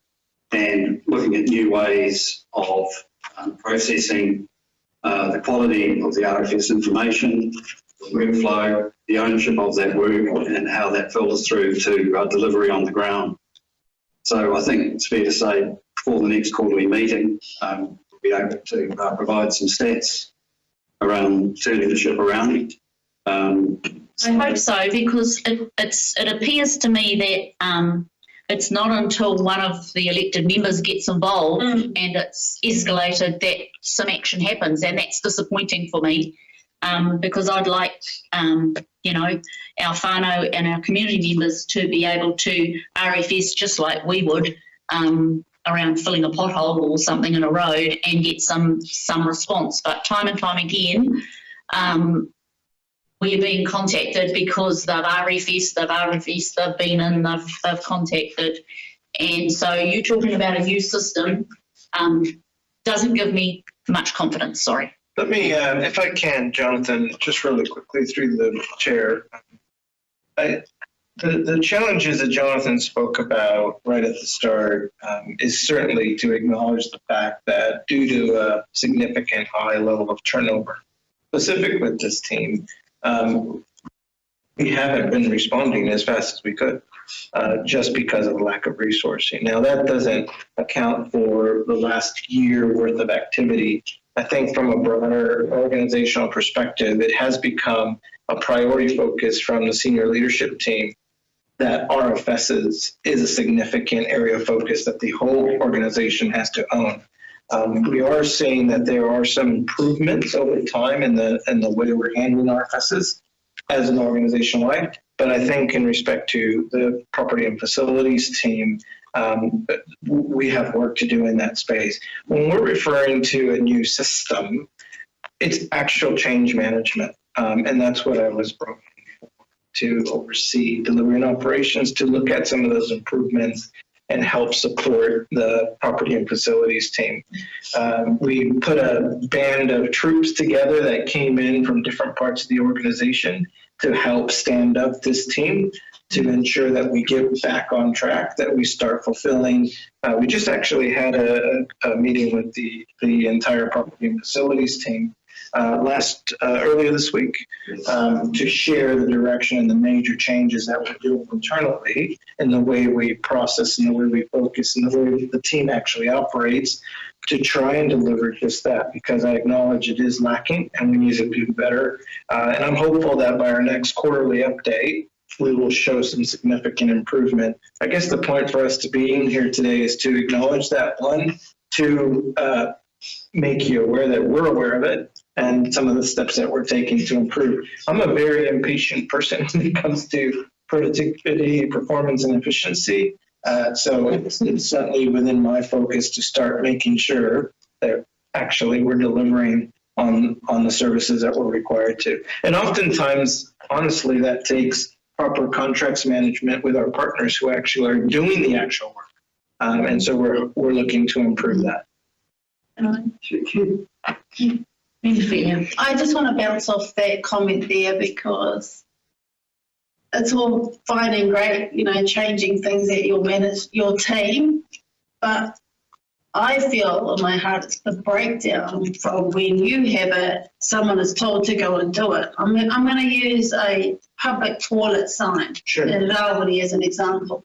and looking at new ways of processing the quality of the RFS information, the workflow, the ownership of that work, and how that filters through to delivery on the ground. So I think it's fair to say before the next quarterly meeting, we'll be able to provide some stats around turning the ship around. I hope so, because it appears to me that it's not until one of the elected members gets involved and it's escalated that some action happens, and that's disappointing for me. Because I'd like, our whānau and our community members to be able to RFS just like we would around filling a pothole or something in a road and get some response. But time and time again, we're being contacted because they've RFS, they've been in, they've contacted. And so you talking about a new system doesn't give me much confidence, sorry. Let me, if I can, Jonathan, just really quickly through the chair. The challenges that Jonathan spoke about right at the start is certainly to acknowledge the fact that due to a significant high level of turnover, specific with this team, we haven't been responding as fast as we could. just because of lack of resourcing. Now, that doesn't account for the last year worth of activity. I think from a broader organizational perspective, it has become a priority focus from the senior leadership team that RFSs is a significant area of focus that the whole organization has to own. We are seeing that there are some improvements over time in the way we're handling RFSs as an organization wide, but I think in respect to the property and facilities team, we have work to do in that space. When we're referring to a new system, it's actual change management, and that's what I was brought in to oversee delivery and operations, to look at some of those improvements and help support the property and facilities team. We put a band of troops together that came in from different parts of the organization to help stand up this team, to ensure that we get back on track, that we start fulfilling. We just actually had a meeting with the entire property and facilities team earlier this week to share the direction and the major changes that we're doing internally in the way we process and the way we focus and the way the team actually operates, to try and deliver just that, because I acknowledge it is lacking and we need to do better. And I'm hopeful that by our next quarterly update, we will show some significant improvement. I guess the point for us to be in here today is to acknowledge that, one, to make you aware that we're aware of it and some of the steps that we're taking to improve. I'm a very impatient person when it comes to productivity, performance, and efficiency. So it's certainly within my focus to start making sure that actually we're delivering on the services that we're required to. And oftentimes, honestly, that takes proper contracts management with our partners who actually are doing the actual work. And so we're looking to improve that. I just want to bounce off that comment there, because it's all fine and great, changing things that you'll manage your team, but I feel in my heart it's the breakdown from when you have someone is told to go and do it. I'm going to use a public toilet sign in Rawiri as an example.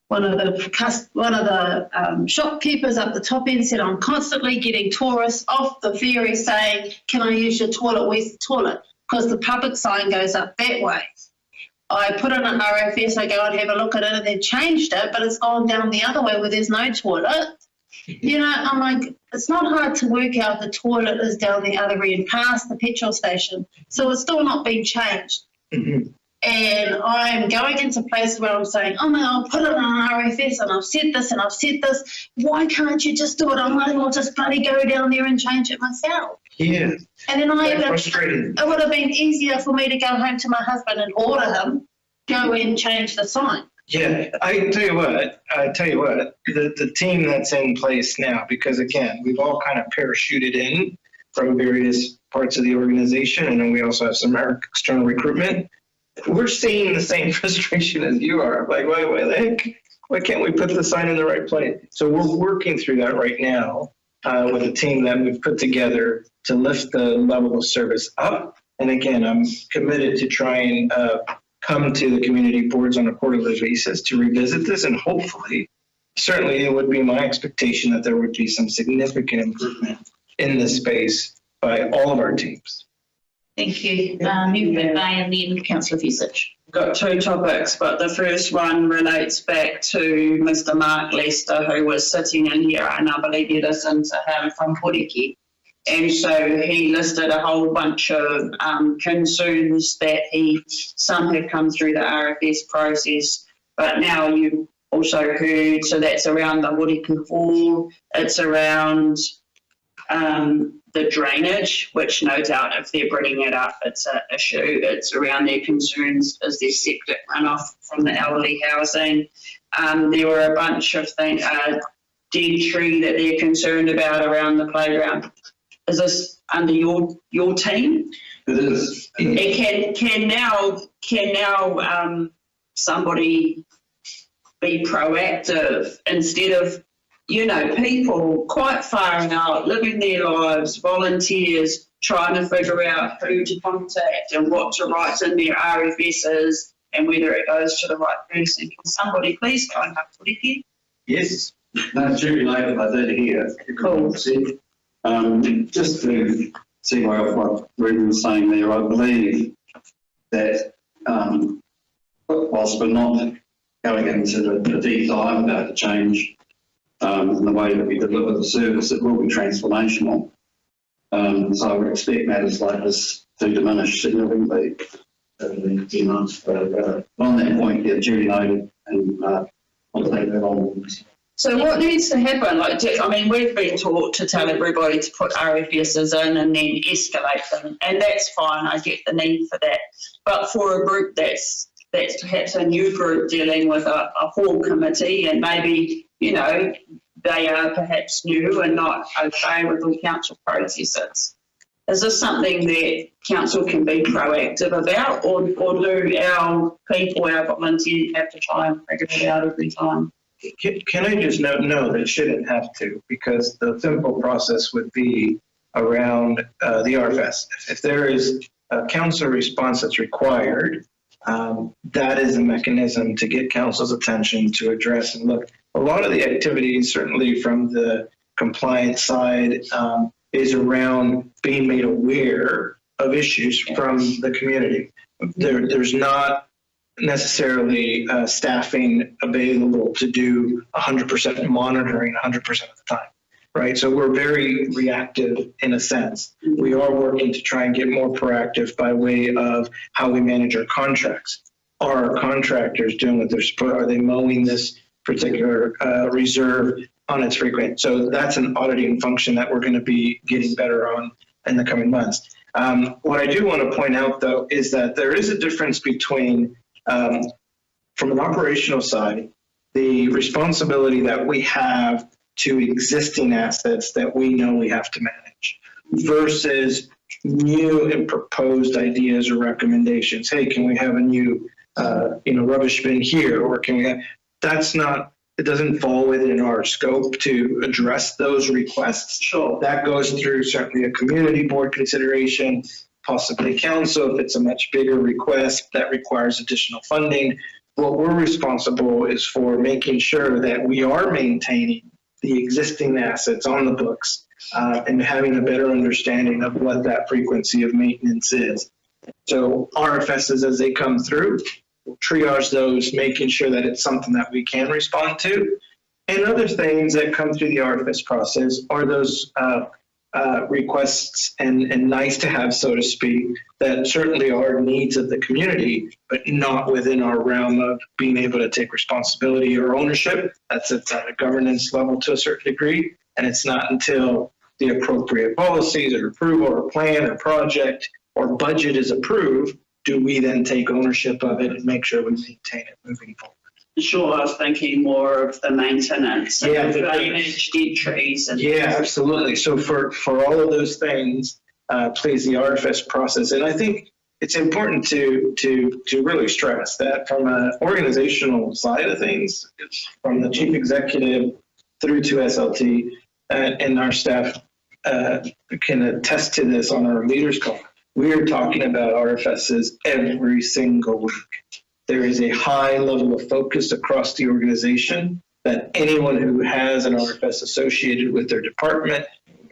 One of the shopkeepers up the top end said, I'm constantly getting tourists off the ferry saying, can I use your toilet? Where's the toilet? Because the public sign goes up that way. I put in an RFS, I go and have a look at it, and they've changed it, but it's gone down the other way where there's no toilet. I'm like, it's not hard to work out the toilet is down the other end past the petrol station. So it's still not been changed. Mm-hmm. And I'm going into places where I'm saying, oh no, I'll put it on an RFS and I've said this and I've said this. Why can't you just do it? I might as well just bloody go down there and change it myself. Yeah. And then frustrating. It would have been easier for me to go home to my husband and order him, go and change the sign. Yeah, I tell you what, the team that's in place now, because again, we've all kind of parachuted in from various parts of the organization, and then we also have some external recruitment. We're seeing the same frustration as you are. Like, why the heck? Why can't we put the sign in the right place? So we're working through that right now with a team that we've put together to lift the level of service up. And again, I'm committed to try and come to the community boards on a quarterly basis to revisit this, and hopefully, certainly it would be my expectation that there would be some significant improvement in this space by all of our teams. Thank you. Moved by and then Councillor Fusich. Got two topics, but the first one relates back to Mr. Mark Lester, who was sitting in here, and I believe you listened to him from Poriki. And so he listed a whole bunch of concerns that some have come through the RFS process, but now you've also heard, so that's around the Horiki Hall, it's around the drainage, which no doubt if they're bringing it up, it's an issue. It's around their concerns, is there septic runoff from the elderly housing. There were a bunch of things, dead tree that they're concerned about around the playground. Is this under your team? It is. It can now somebody be proactive instead of, people quite far out, living their lives, volunteers, trying to figure out who to contact and what to write in their RFSs and whether it goes to the right person. Can somebody please go and Riki? Yes. No, Julie Labour, I did hear. Cool. Just to see what Ruben was saying there, I believe that whilst we're not going into the deep dive about the change in the way that we deliver the service, it will be transformational. So I would expect matters like this to diminish significantly over the few months. But on that point, yeah, Julie noted, and I'll take that on. So what needs to happen? Like, I mean, we've been taught to tell everybody to put RFSs in and then escalate them, and that's fine. I get the need for that. But for a group that's perhaps a new group dealing with a whole committee, and maybe, you know, they are perhaps new and not okay with all council processes. Is this something that council can be proactive about, or do our people, our volunteers, have to try and figure it out every time? Can I just note, no, they shouldn't have to, because the simple process would be around the RFS. If there is a council response that's required, that is a mechanism to get council's attention to address and look. A lot of the activities, certainly from the compliance side, is around being made aware of issues from the community. There's not necessarily staffing available to do 100% monitoring 100% of the time, right? So we're very reactive in a sense. We are working to try and get more proactive by way of how we manage our contracts. Are our contractors doing what they're supposed to? Are they mowing this particular reserve on its frequent? So that's an auditing function that we're going to be getting better on in the coming months. What I do want to point out, though, is that there is a difference between from an operational side, the responsibility that we have to existing assets that we know we have to manage versus new and proposed ideas or recommendations. Hey, can we have a new, rubbish bin here? Or can we have, that's not, it doesn't fall within our scope to address those requests. Sure. That goes through certainly a community board consideration, possibly council if it's a much bigger request that requires additional funding. What we're responsible is for making sure that we are maintaining the existing assets on the books and having a better understanding of what that frequency of maintenance is. So RFSs, as they come through, we'll triage those, making sure that it's something that we can respond to. And other things that come through the RFS process are those requests and nice to have, so to speak, that certainly are needs of the community, but not within our realm of being able to take responsibility or ownership. That's at a governance level to a certain degree. And it's not until the appropriate policies or approval or plan or project or budget is approved, do we then take ownership of it and make sure we maintain it moving forward. Sure, I was thinking more of the maintenance and Yeah, the drainage, dead trees. And yeah, absolutely. So for all of those things, please, the RFS process. And I think it's important to really stress that from an organizational side of things, from the chief executive through to SLT, and our staff can attest to this on our leaders call. We are talking about RFSs every single week. There is a high level of focus across the organization that anyone who has an RFS associated with their department,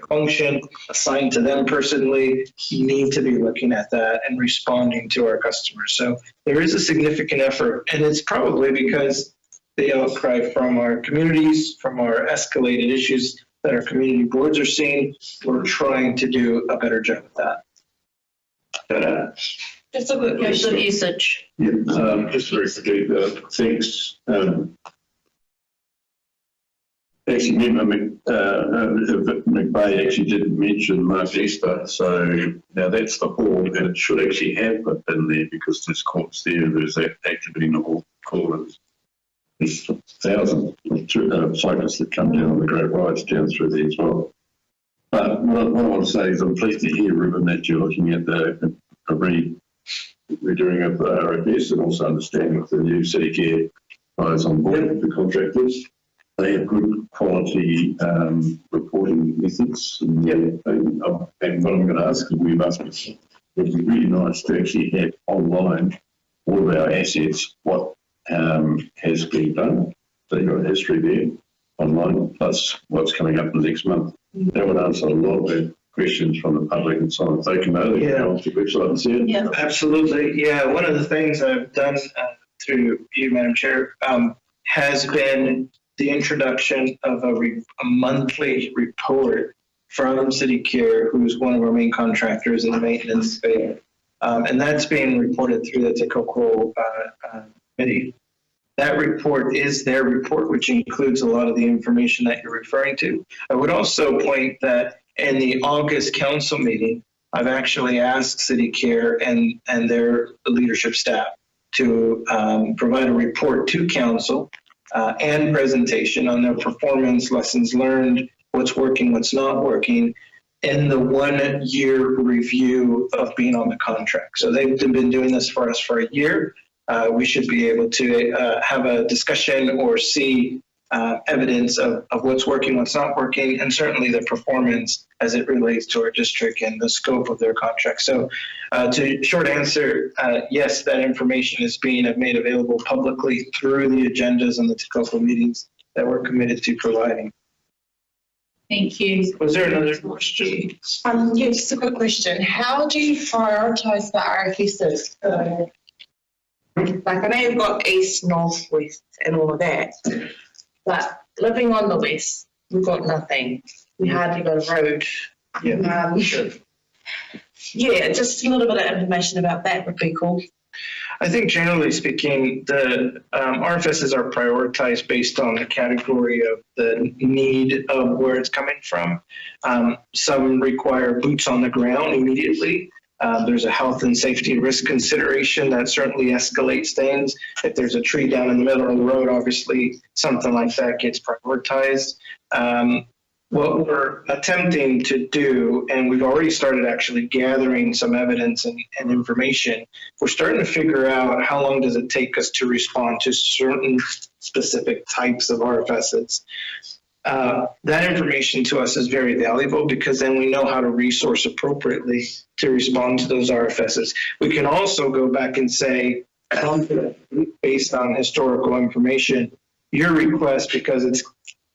function, assigned to them personally, need to be looking at that and responding to our customers. So there is a significant effort, and it's probably because the outcry from our communities, from our escalated issues that our community boards are seeing, we're trying to do a better job of that. Just a quick question. Usage. Yeah, just very quickly, thanks. Actually, McVeigh actually didn't mention Mark Easter, so now that's the hall that it should actually have in there because there's courts there, there's that activity in the hall call. There's thousands of cyclists that come down on the great rides down through there as well. But what I want to say is I'm pleased to hear, Ruben, that you're looking at the redoing of the RFS and also understanding with the new city care guys on board, the contractors. They have good quality reporting methods. And what I'm going to ask is we've asked, it would be really nice to actually have online all of our assets, what has been done. So you've got history there online, plus what's coming up in the next month. That would answer a lot of the questions from the public and so on. They can know, they can go on to the website and see it. Yeah. Absolutely. Yeah, one of the things I've done through you, Madam Chair, has been the introduction of a monthly report from City Care, who's one of our main contractors in the maintenance space. And that's being reported through the Te Koko committee. That report is their report, which includes a lot of the information that you're referring to. I would also point that in the August council meeting, I've actually asked City Care and their leadership staff to provide a report to council and presentation on their performance, lessons learned, what's working, what's not working, in the 1 year review of being on the contract. So they've been doing this for us for a year. We should be able to have a discussion or see evidence of what's working, what's not working, and certainly the performance as it relates to our district and the scope of their contract. So to short answer, yes, that information is being made available publicly through the agendas and the Te Koko meetings that we're committed to providing. Thank you. Was there another question? Yeah, just a quick question. How do you prioritise the RFSs? Like, I know you've got east, north, west, and all of that, but living on the west, we've got nothing. We hardly got a road. Yeah, sure. Yeah, just a little bit of information about that would be cool. I think generally speaking, the RFSs are prioritized based on the category of the need of where it's coming from. Some require boots on the ground immediately. There's a health and safety risk consideration that certainly escalates things. If there's a tree down in the middle of the road, obviously something like that gets prioritized. What we're attempting to do, and we've already started actually gathering some evidence and information, we're starting to figure out how long does it take us to respond to certain specific types of RFSs. That information to us is very valuable because then we know how to resource appropriately to respond to those RFSs. We can also go back and say, based on historical information, your request, because it's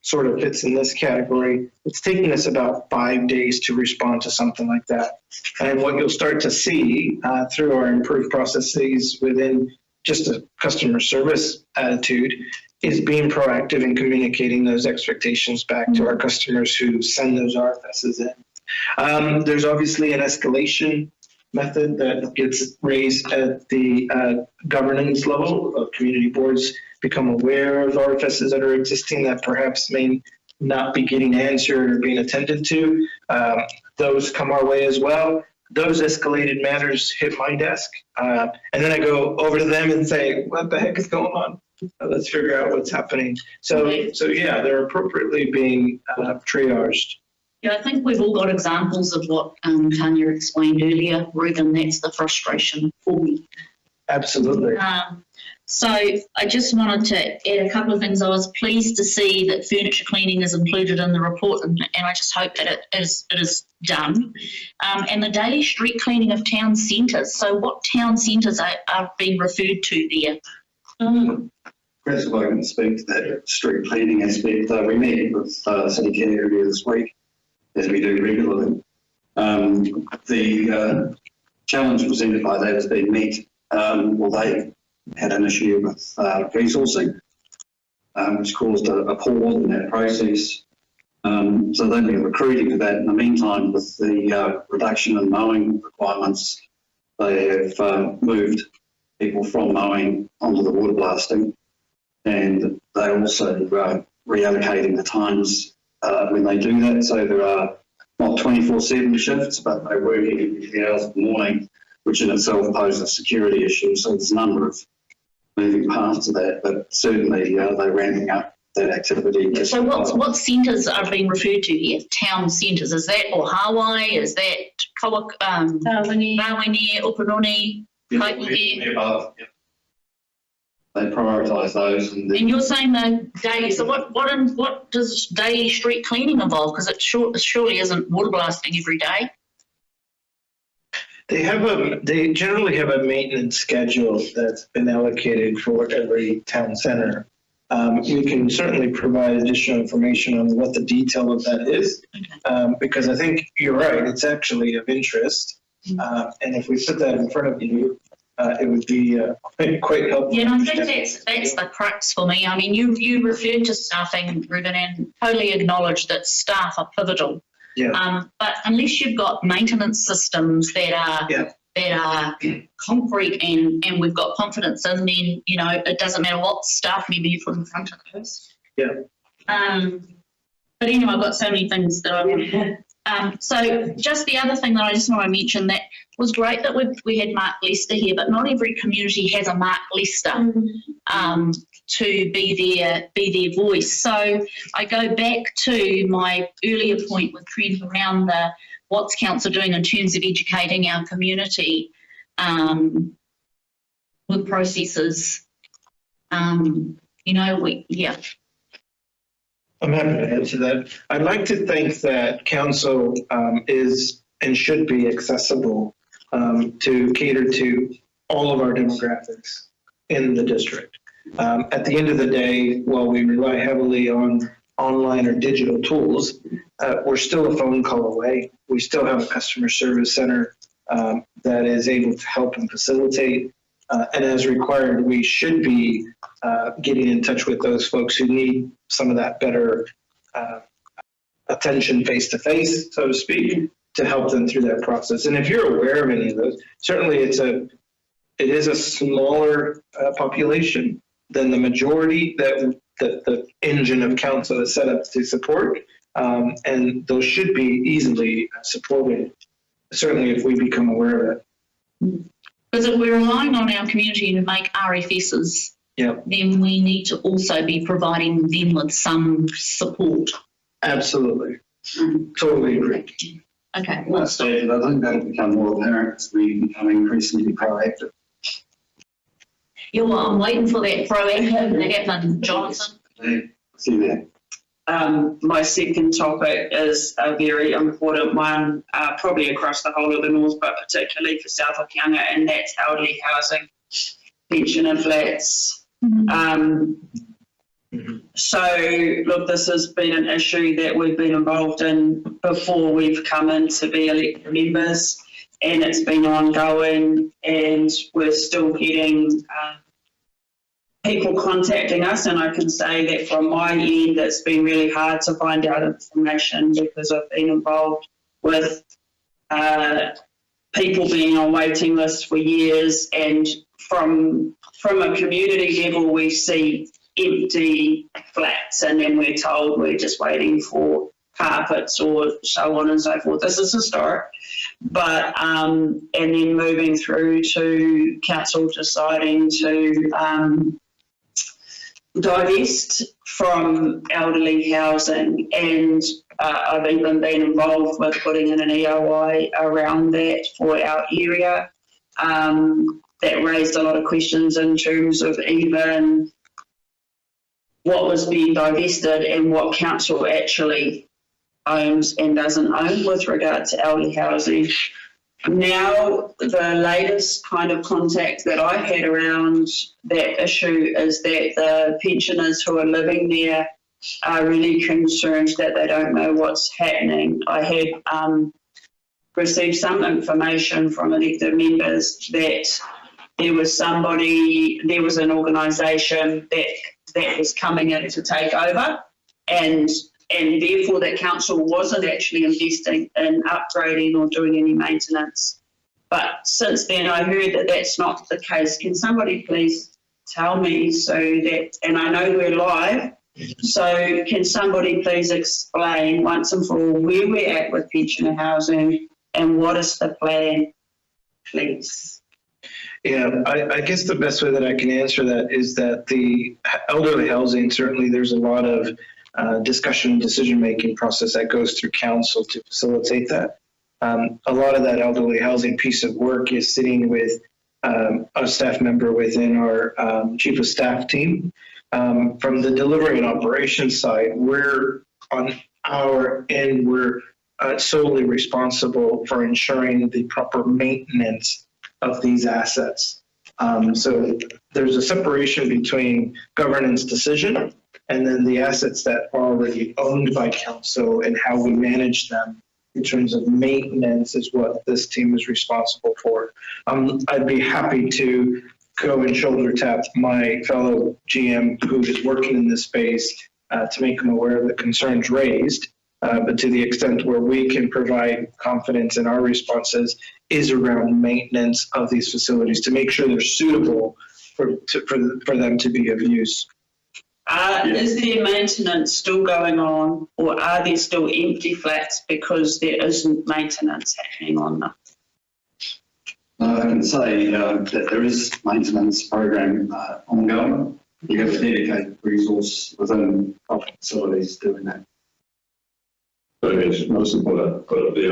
sort of fits in this category, it's taking us about 5 days to respond to something like that. And what you'll start to see through our improved processes within just a customer service attitude is being proactive in communicating those expectations back to our customers who send those RFSs in. There's obviously an escalation method that gets raised at the governance level of community boards become aware of RFSs that are existing that perhaps may not be getting answered or being attended to. Those come our way as well. Those escalated matters hit my desk. And then I go over to them and say, what the heck is going on? Let's figure out what's happening. So yeah, they're appropriately being triaged. Yeah, I think we've all got examples of what Tanya explained earlier. Reuben, that's the frustration for me. Absolutely. So I just wanted to add a couple of things. I was pleased to see that furniture cleaning is included in the report, and I just hope that it is done. And the daily street cleaning of town centres. So what town centres are being referred to there? Chris, if I can speak to that street cleaning aspect, we met with City Care earlier this week, as we do regularly. The challenge presented by that has been met. They had an issue with resourcing, which caused a pause in that process. So they've been recruiting for that. In the meantime, with the reduction in mowing requirements, they have moved people from mowing onto the water blasting, and they're also reallocating the times when they do that. So there are not 24/7 shifts, but they're working 3 hours in the morning, which in itself poses a security issue. So there's a number of moving parts to that, but certainly they're ramping up that activity. So what centres are being referred to here? Town centres, is that or Hawaii? Is that Rawene, Opanoni, Kaikohe? They prioritise those. And you're saying the daily, so what does daily street cleaning involve? Because it surely isn't water blasting every day. They generally have a maintenance schedule that's been allocated for every town center. We can certainly provide additional information on what the detail of that is, because I think you're right, it's actually of interest. And if we put that in front of you, it would be quite helpful. Yeah, and I think that's the crux for me. I mean, you referred to staffing, Ruben, and totally acknowledge that staff are pivotal. Yeah. But unless you've got maintenance systems that are concrete and we've got confidence in, then it doesn't matter what staff member you put in front of us. Yeah. But anyway, I've got so many things that I want to. So just the other thing that I just want to mention, that was great that we had Mark Lester here, but not every community has a Mark Lester to be their voice. So I go back to my earlier point with Trent around what's council doing in terms of educating our community with processes. I'm happy to answer that. I'd like to think that council is and should be accessible to cater to all of our demographics in the district. At the end of the day, while we rely heavily on online or digital tools, we're still a phone call away. We still have a customer service center that is able to help and facilitate. And as required, we should be getting in touch with those folks who need some of that better attention face-to-face, so to speak, to help them through that process. And if you're aware of any of those, certainly it is a smaller population than the majority that the engine of council is set up to support. And those should be easily supported, certainly if we become aware of it. Because if we're relying on our community to make RFSs, then we need to also be providing them with some support. Absolutely. Totally agree. Okay. At that stage, I think that'll become more apparent as we become increasingly proactive. I'm waiting for that proactive to happen, Jonathan. See that. My second topic is a very important one, probably across the whole of the north, but particularly for South Hokianga, and that's elderly housing, pensioner flats. So, look, this has been an issue that we've been involved in before we've come in to be elected members, and it's been ongoing, and we're still getting people contacting us, and I can say that from my end it's been really hard to find out information because I've been involved with people being on waiting lists for years, and from a community level we see empty flats and then we're told we're just waiting for carpets or so on and so forth. This is historic, but and then moving through to council deciding to divest from elderly housing, and I've even been involved with putting in an EOI around that for our area. That raised a lot of questions in terms of even what was being divested and what council actually owns and doesn't own with regard to elderly housing. Now, the latest kind of contact that I had around that issue is that the pensioners who are living there are really concerned that they don't know what's happening. I had received some information from elected members that there was an organisation that was coming in to take over, and therefore that council wasn't actually investing in upgrading or doing any maintenance. But since then I heard that that's not the case. Can somebody please tell me, so that, and I know we're live, so can somebody please explain once and for all where we're at with pensioner housing and what is the plan, please? Yeah, I guess the best way that I can answer that is that the elderly housing, certainly there's a lot of discussion and decision-making process that goes through council to facilitate that. A lot of that elderly housing piece of work is sitting with a staff member within our chief of staff team. From the delivery and operations side, we're on our end, we're solely responsible for ensuring the proper maintenance of these assets. So there's a separation between governance decision and then the assets that are already owned by council and how we manage them in terms of maintenance is what this team is responsible for. I'd be happy to go and shoulder tap my fellow GM who is working in this space to make them aware of the concerns raised. But to the extent where we can provide confidence in our responses is around maintenance of these facilities to make sure they're suitable for them to be of use. Is there maintenance still going on, or are there still empty flats because there isn't maintenance happening on them? I can say that there is maintenance program ongoing. You have a dedicated resource within public facilities doing that. So yes, most important, but the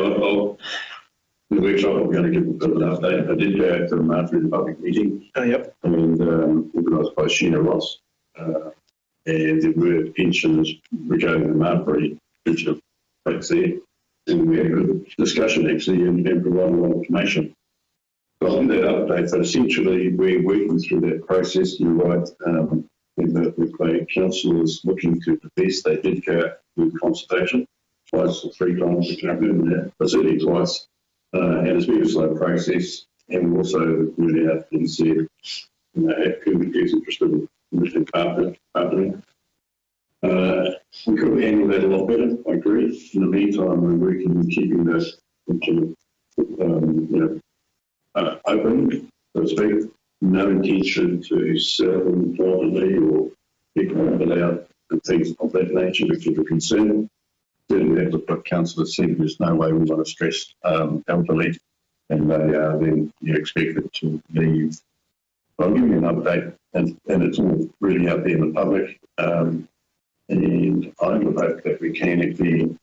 workshop, I'm going to give a bit of an update. I did go to the Marbury public meeting. Yep. And organised by Sheena Ross. And there were pensions regarding the Marbury future place there. And we had a good discussion actually and provided a lot of information. So on that update, so essentially we're working through that process. You're right. And the council is looking to divest. They did go with consultation twice or three times, I can't remember that, but certainly twice. And it's been a slow process. And also the community FNDC is interested in partnering. We could have handled that a lot better, I agree. In the meantime, we're working on keeping this open, so to speak. No intention to sell them privately or pick them out and things of that nature, which is a concern. Certainly have to put councillors saying there's no way we want to stress elderly, and they are then expected to leave. I'll give you an update, and it's all really out there in the public. And I would hope that we can actually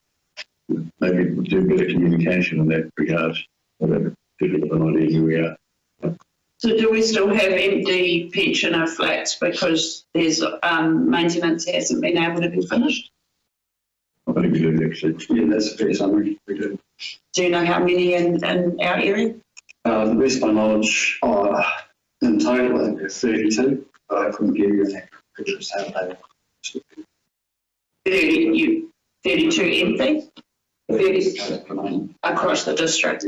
maybe do better communication in that regard, so that people have an idea who we are. So do we still have empty pensioner flats because there's maintenance hasn't been able to be finished? I think we do actually. Yeah, that's a fair summary. We do. Do you know how many in our area? The best of my knowledge are in total, I think there's 32, but I couldn't give you an accurate picture of how they 32 empty? 30 across the district.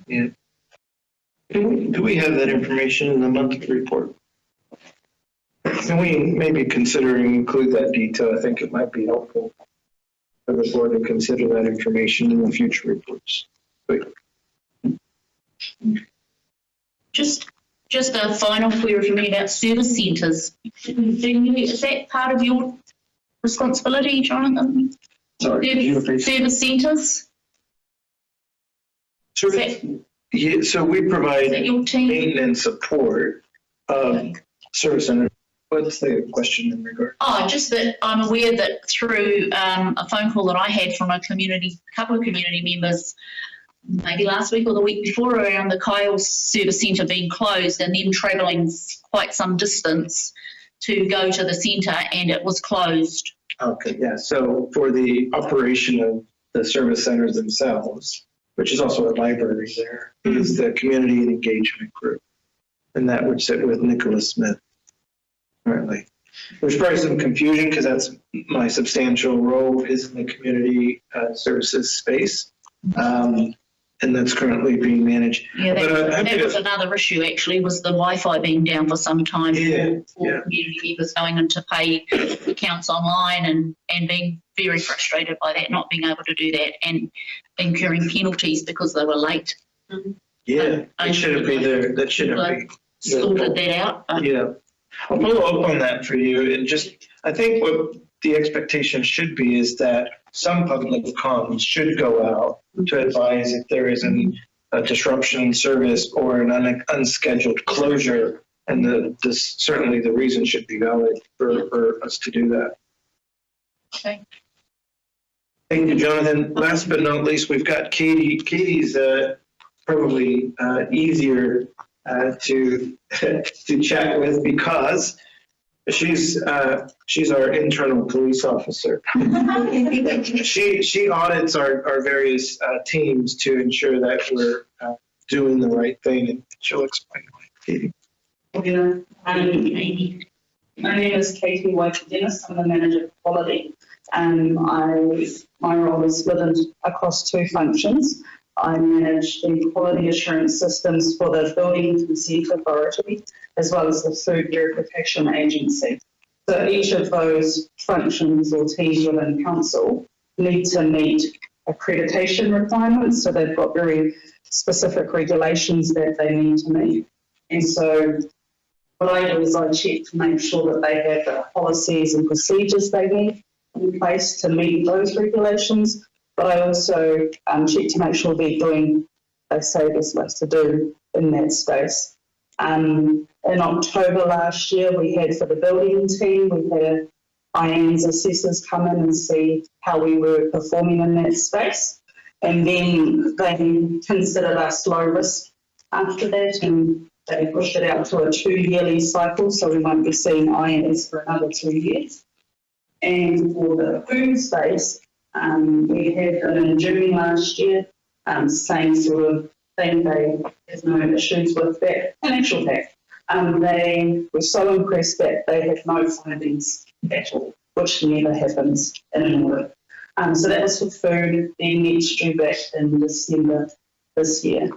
Yeah. Do we have that information in the monthly report? Can we maybe consider and include that detail? I think it might be helpful for the board to consider that information in the future reports. Just a final query for me about service centres. Is that part of your responsibility, Jonathan? Sorry, could you repeat? Service centres? Yeah, so we provide maintenance support service center. What's the question in regard? Oh, just that I'm aware that through a phone call that I had from a couple of community members, maybe last week or the week before, around the Kyle Service Centre being closed and them travelling quite some distance to go to the centre, and it was closed. Okay, yeah. So for the operation of the service centers themselves, which is also a library there, is the community and engagement group, and that would sit with Nicholas Smith currently. There's probably some confusion because that's my substantial role is in the community services space. And that's currently being managed. Yeah, that was another issue actually, was the Wi-Fi being down for some time for community members going in to pay accounts online and being very frustrated by that, not being able to do that and incurring penalties because they were late. Yeah, it shouldn't be there. That shouldn't be. Sorted that out. Yeah. I'll follow up on that for you. And just, I think what the expectation should be is that some public comms should go out to advise if there is a disruption in service or an unscheduled closure, and certainly the reason should be valid for us to do that. Okay. Thank you, Jonathan. Last but not least, we've got Katie. Katie's probably easier to chat with because She's our internal police officer. She audits our various teams to ensure that we're doing the right thing, and she'll explain why. Katie. My name is Kaikohe-Hokianga. I'm the manager of quality. My role is split across two functions. I manage the quality assurance systems for the Building Consent Authority as well as the Food Verification Agency. So each of those functions or teams within council need to meet accreditation requirements. So they've got very specific regulations that they need to meet. And so what I do is I check to make sure that they have the policies and procedures they need in place to meet those regulations. But I also check to make sure they're doing they say they're supposed to do in that space. In October last year, we had for the building team, we had IAN's assessors come in and see how we were performing in that space. And then they considered us low risk after that, and they pushed it out to a 2-yearly cycle, so we won't be seeing IANs for another 2 years. And for the food space, we had in June last year, same sort of thing. There's no issues with that. In actual fact, they were so impressed that they had no findings at all, which never happens in an audit. So that was for food. Then next due back in December this year.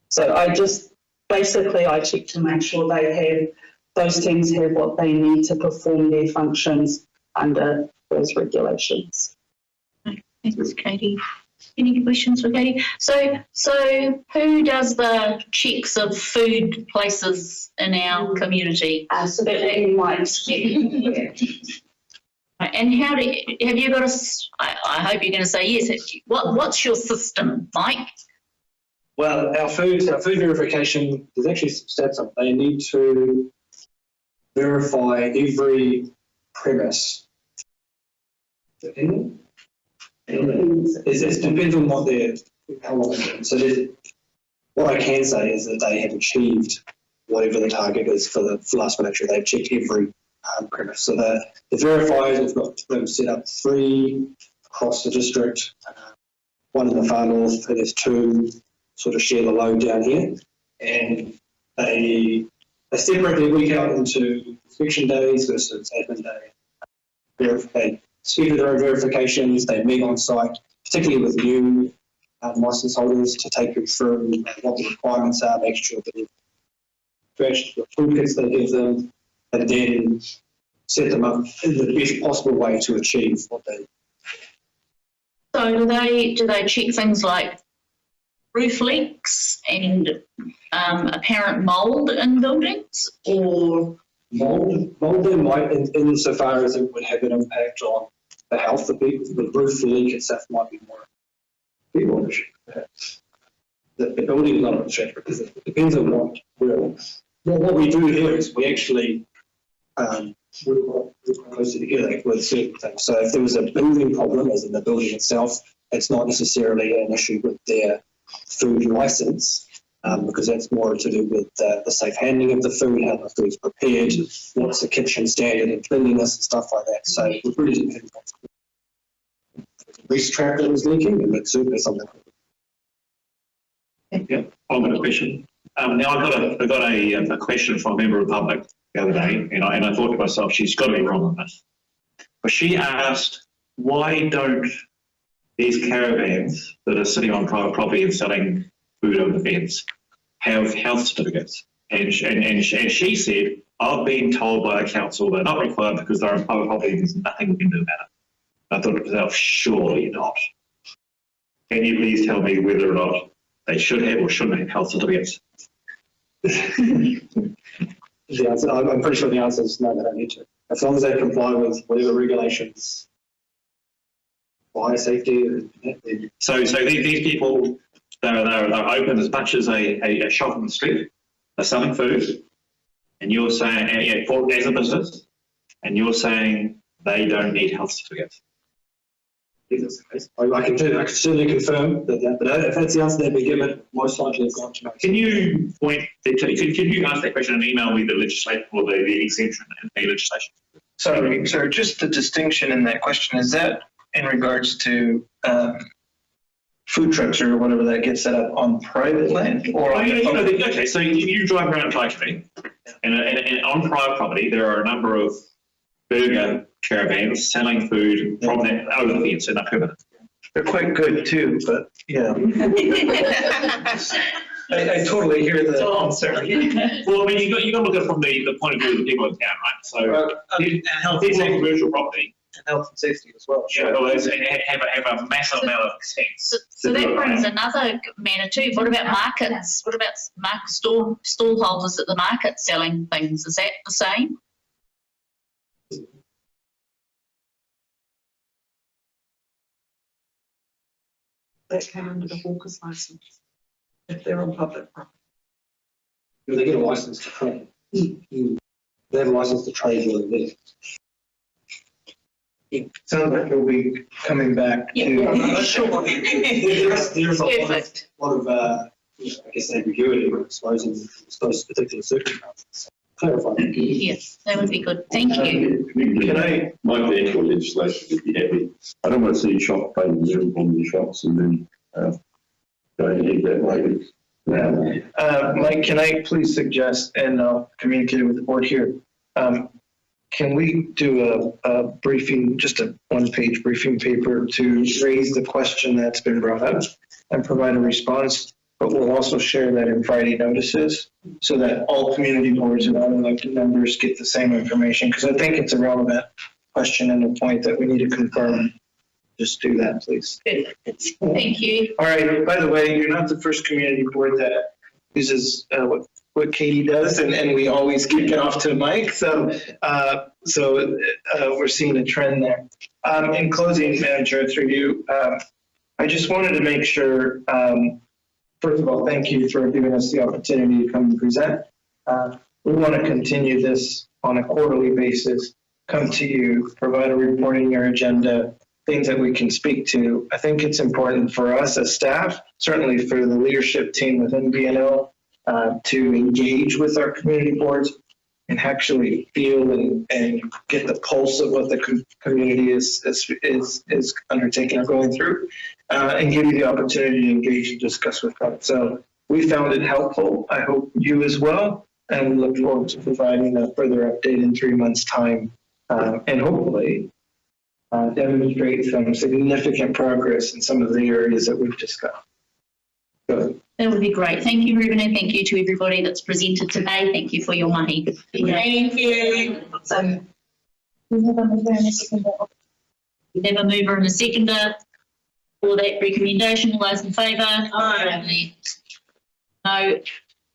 So I just basically I check to make sure those teams have what they need to perform their functions under those regulations. Thanks, Katie. Any questions for Katie? So who does the checks of food places in our community? So that would be my And how have you got I hope you're going to say yes. What's your system, Mike? Well, our food verification, there's actually some stats on it. They need to verify every premise. It depends on how long they're doing. So what I can say is that they have achieved whatever the target is for the last financial year. They've checked every premise. So the verifiers, we've got them set up 3 across the district, 1 in the far north, and there's 2 sort of share the load down here. And they separate their week out into inspection days versus admin day. They schedule their own verifications, they meet on site, particularly with new licence holders, to take them through what the requirements are, make sure that the toolkits they give them, and then set them up in the best possible way to achieve what they. So do they check things like roof leaks and apparent mould in buildings, or mould they might, insofar as it would have an impact on the health of people. The roof leak itself might be more people issue, perhaps. The building is not an issue because it depends on what we do here is we actually work closely together with certain things. So if there was a building problem, as in the building itself, it's not necessarily an issue with their food licence, because that's more to do with the safe handling of the food, how the food's prepared, what's the kitchen standard and cleanliness and stuff like that. So it really depends on the grease trap that was leaking, and that's certainly something. Yeah, I've got a question. Now I got a question from a member of the public the other day, and I thought to myself, she's got to be wrong on this. But she asked, why don't these caravans that are sitting on private property and selling food over the fence have health certificates? And she said, I've been told by the council they're not required because they're on private property and there's nothing we can do about it. I thought to myself, surely not. Can you please tell me whether or not they should have or shouldn't have health certificates? The answer, I'm pretty sure the answer is no, they don't need to. As long as they comply with whatever regulations, fire safety. So these people, they're open as much as a shop on the street. They're selling food, and you're saying, as a business, and you're saying they don't need health certificates. I can certainly confirm that, but if that's the answer they've been given, most likely they've gone to make. Can you can you answer that question and email me the legislation or the exemption and the legislation? Sorry, just the distinction in that question, is that in regards to food trucks or whatever that gets set up on private land? Or okay, so you drive around Kaikohe, and on private property there are a number of burger caravans selling food from that over the fence and they're permanent. They're quite good too, but yeah. I totally hear the concern. Well, I mean, you got to look at it from the point of view of the people in town, right? So, and health it's on commercial property. And health and safety as well. Yeah, well, have a massive amount of expense. So that brings another matter too. What about markets? What about stall holders at the market selling things? Is that the same? That came under the hawker's license if they're on public property. They get a license to trade. They have a license to trade while they're there. It sounds like we'll be coming back to. I'm not sure. There's a lot of I guess, ambiguity, I suppose, in those particular circumstances. Clarify. Yes, that would be good. Thank you. My actual legislation would be happy. I don't want to see shop payments on the shops and then going ahead that way. Mike, can I please suggest, and I'll communicate with the board here, can we do a briefing, just a one-page briefing paper to raise the question that's been brought up and provide a response? But we'll also share that in Friday notices so that all community boards and unelected members get the same information, because I think it's a relevant question and a point that we need to confirm. Just do that, please. Thank you. All right. By the way, you're not the first community board that uses what Katie does, and we always kick it off to Mike. So we're seeing a trend there. In closing, Manager, through you, I just wanted to make sure. First of all, thank you for giving us the opportunity to come and present. We want to continue this on a quarterly basis, come to you, provide a report in your agenda, things that we can speak to. I think it's important for us as staff, certainly for the leadership team within BNO, to engage with our community boards and actually feel and get the pulse of what the community is undertaking or going through, and give you the opportunity to engage and discuss with them. So we found it helpful. I hope you as well, and we look forward to providing a further update in 3 months' time, and hopefully demonstrate some significant progress in some of the areas that we've discussed. Good. That would be great. Thank you, Ruben, and thank you to everybody that's presented today. Thank you for your mahi. Thank you. So, we have a mover and a seconder. We have a mover and a seconder for that recommendation. All those in favour? Aye. No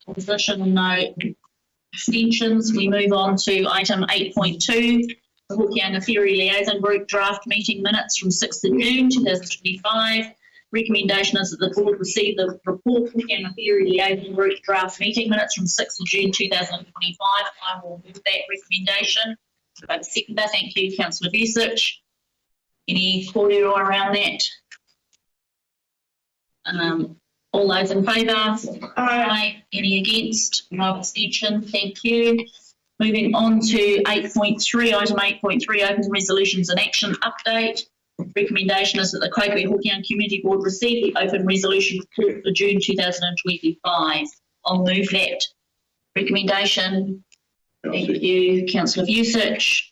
opposition, no abstentions. We move on to item 8.2, the Hokianga Ferry Liaison Group draft meeting minutes from 6th of June 2025. Recommendation is that the board receive the report Hokianga Ferry Liaison Group draft meeting minutes from 6th of June 2025. I will move that recommendation. I have a seconder. Thank you, Councillor Vusic. Any kōrero around that? All those in favour? Aye. Any against? No abstention. Thank you. Moving on to 8.3, item 8.3, open resolutions and action update. Recommendation is that the Kaikohe-Hokianga Community Board receive the open resolution report for June 2025. I'll move that recommendation. Thank you, Councillor Vusic.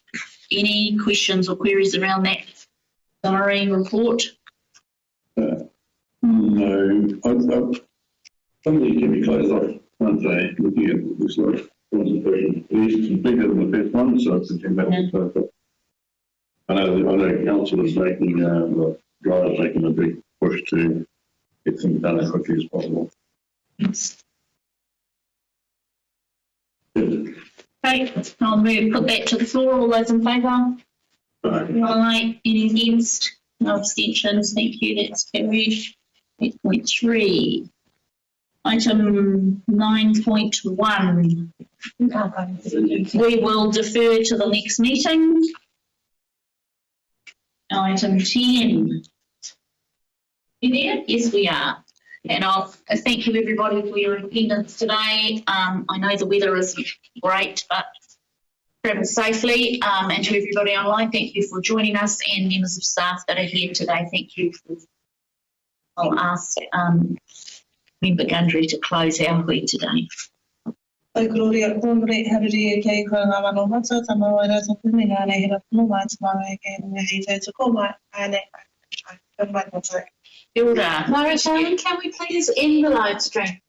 Any questions or queries around that summary report? No, somebody can be closed off, aren't they? Looking at this, like, at least bigger than the first one, so it's a I know council is making, drivers making a big push to get things done as quickly as possible. Okay, I'll put that to the floor. All those in favour? Aye. Any against? No abstentions. Thank you. That's carried. 8.3. Item 9.1. We will defer to the next meeting. Item 10, You there? Yes, we are. And I'll thank you everybody for your attendance today. I know the weather isn't great, but travel safely. And to everybody online, thank you for joining us, and members of staff that are here today, thank you. I'll ask Member Gundry to close our week today. Gloria Kumbre Harry K. Kangama Mata Tamara Sapumina Hera Plumats Mara and Hita Tacoma and Hilda. Mara Sharon, can we please end the live stream?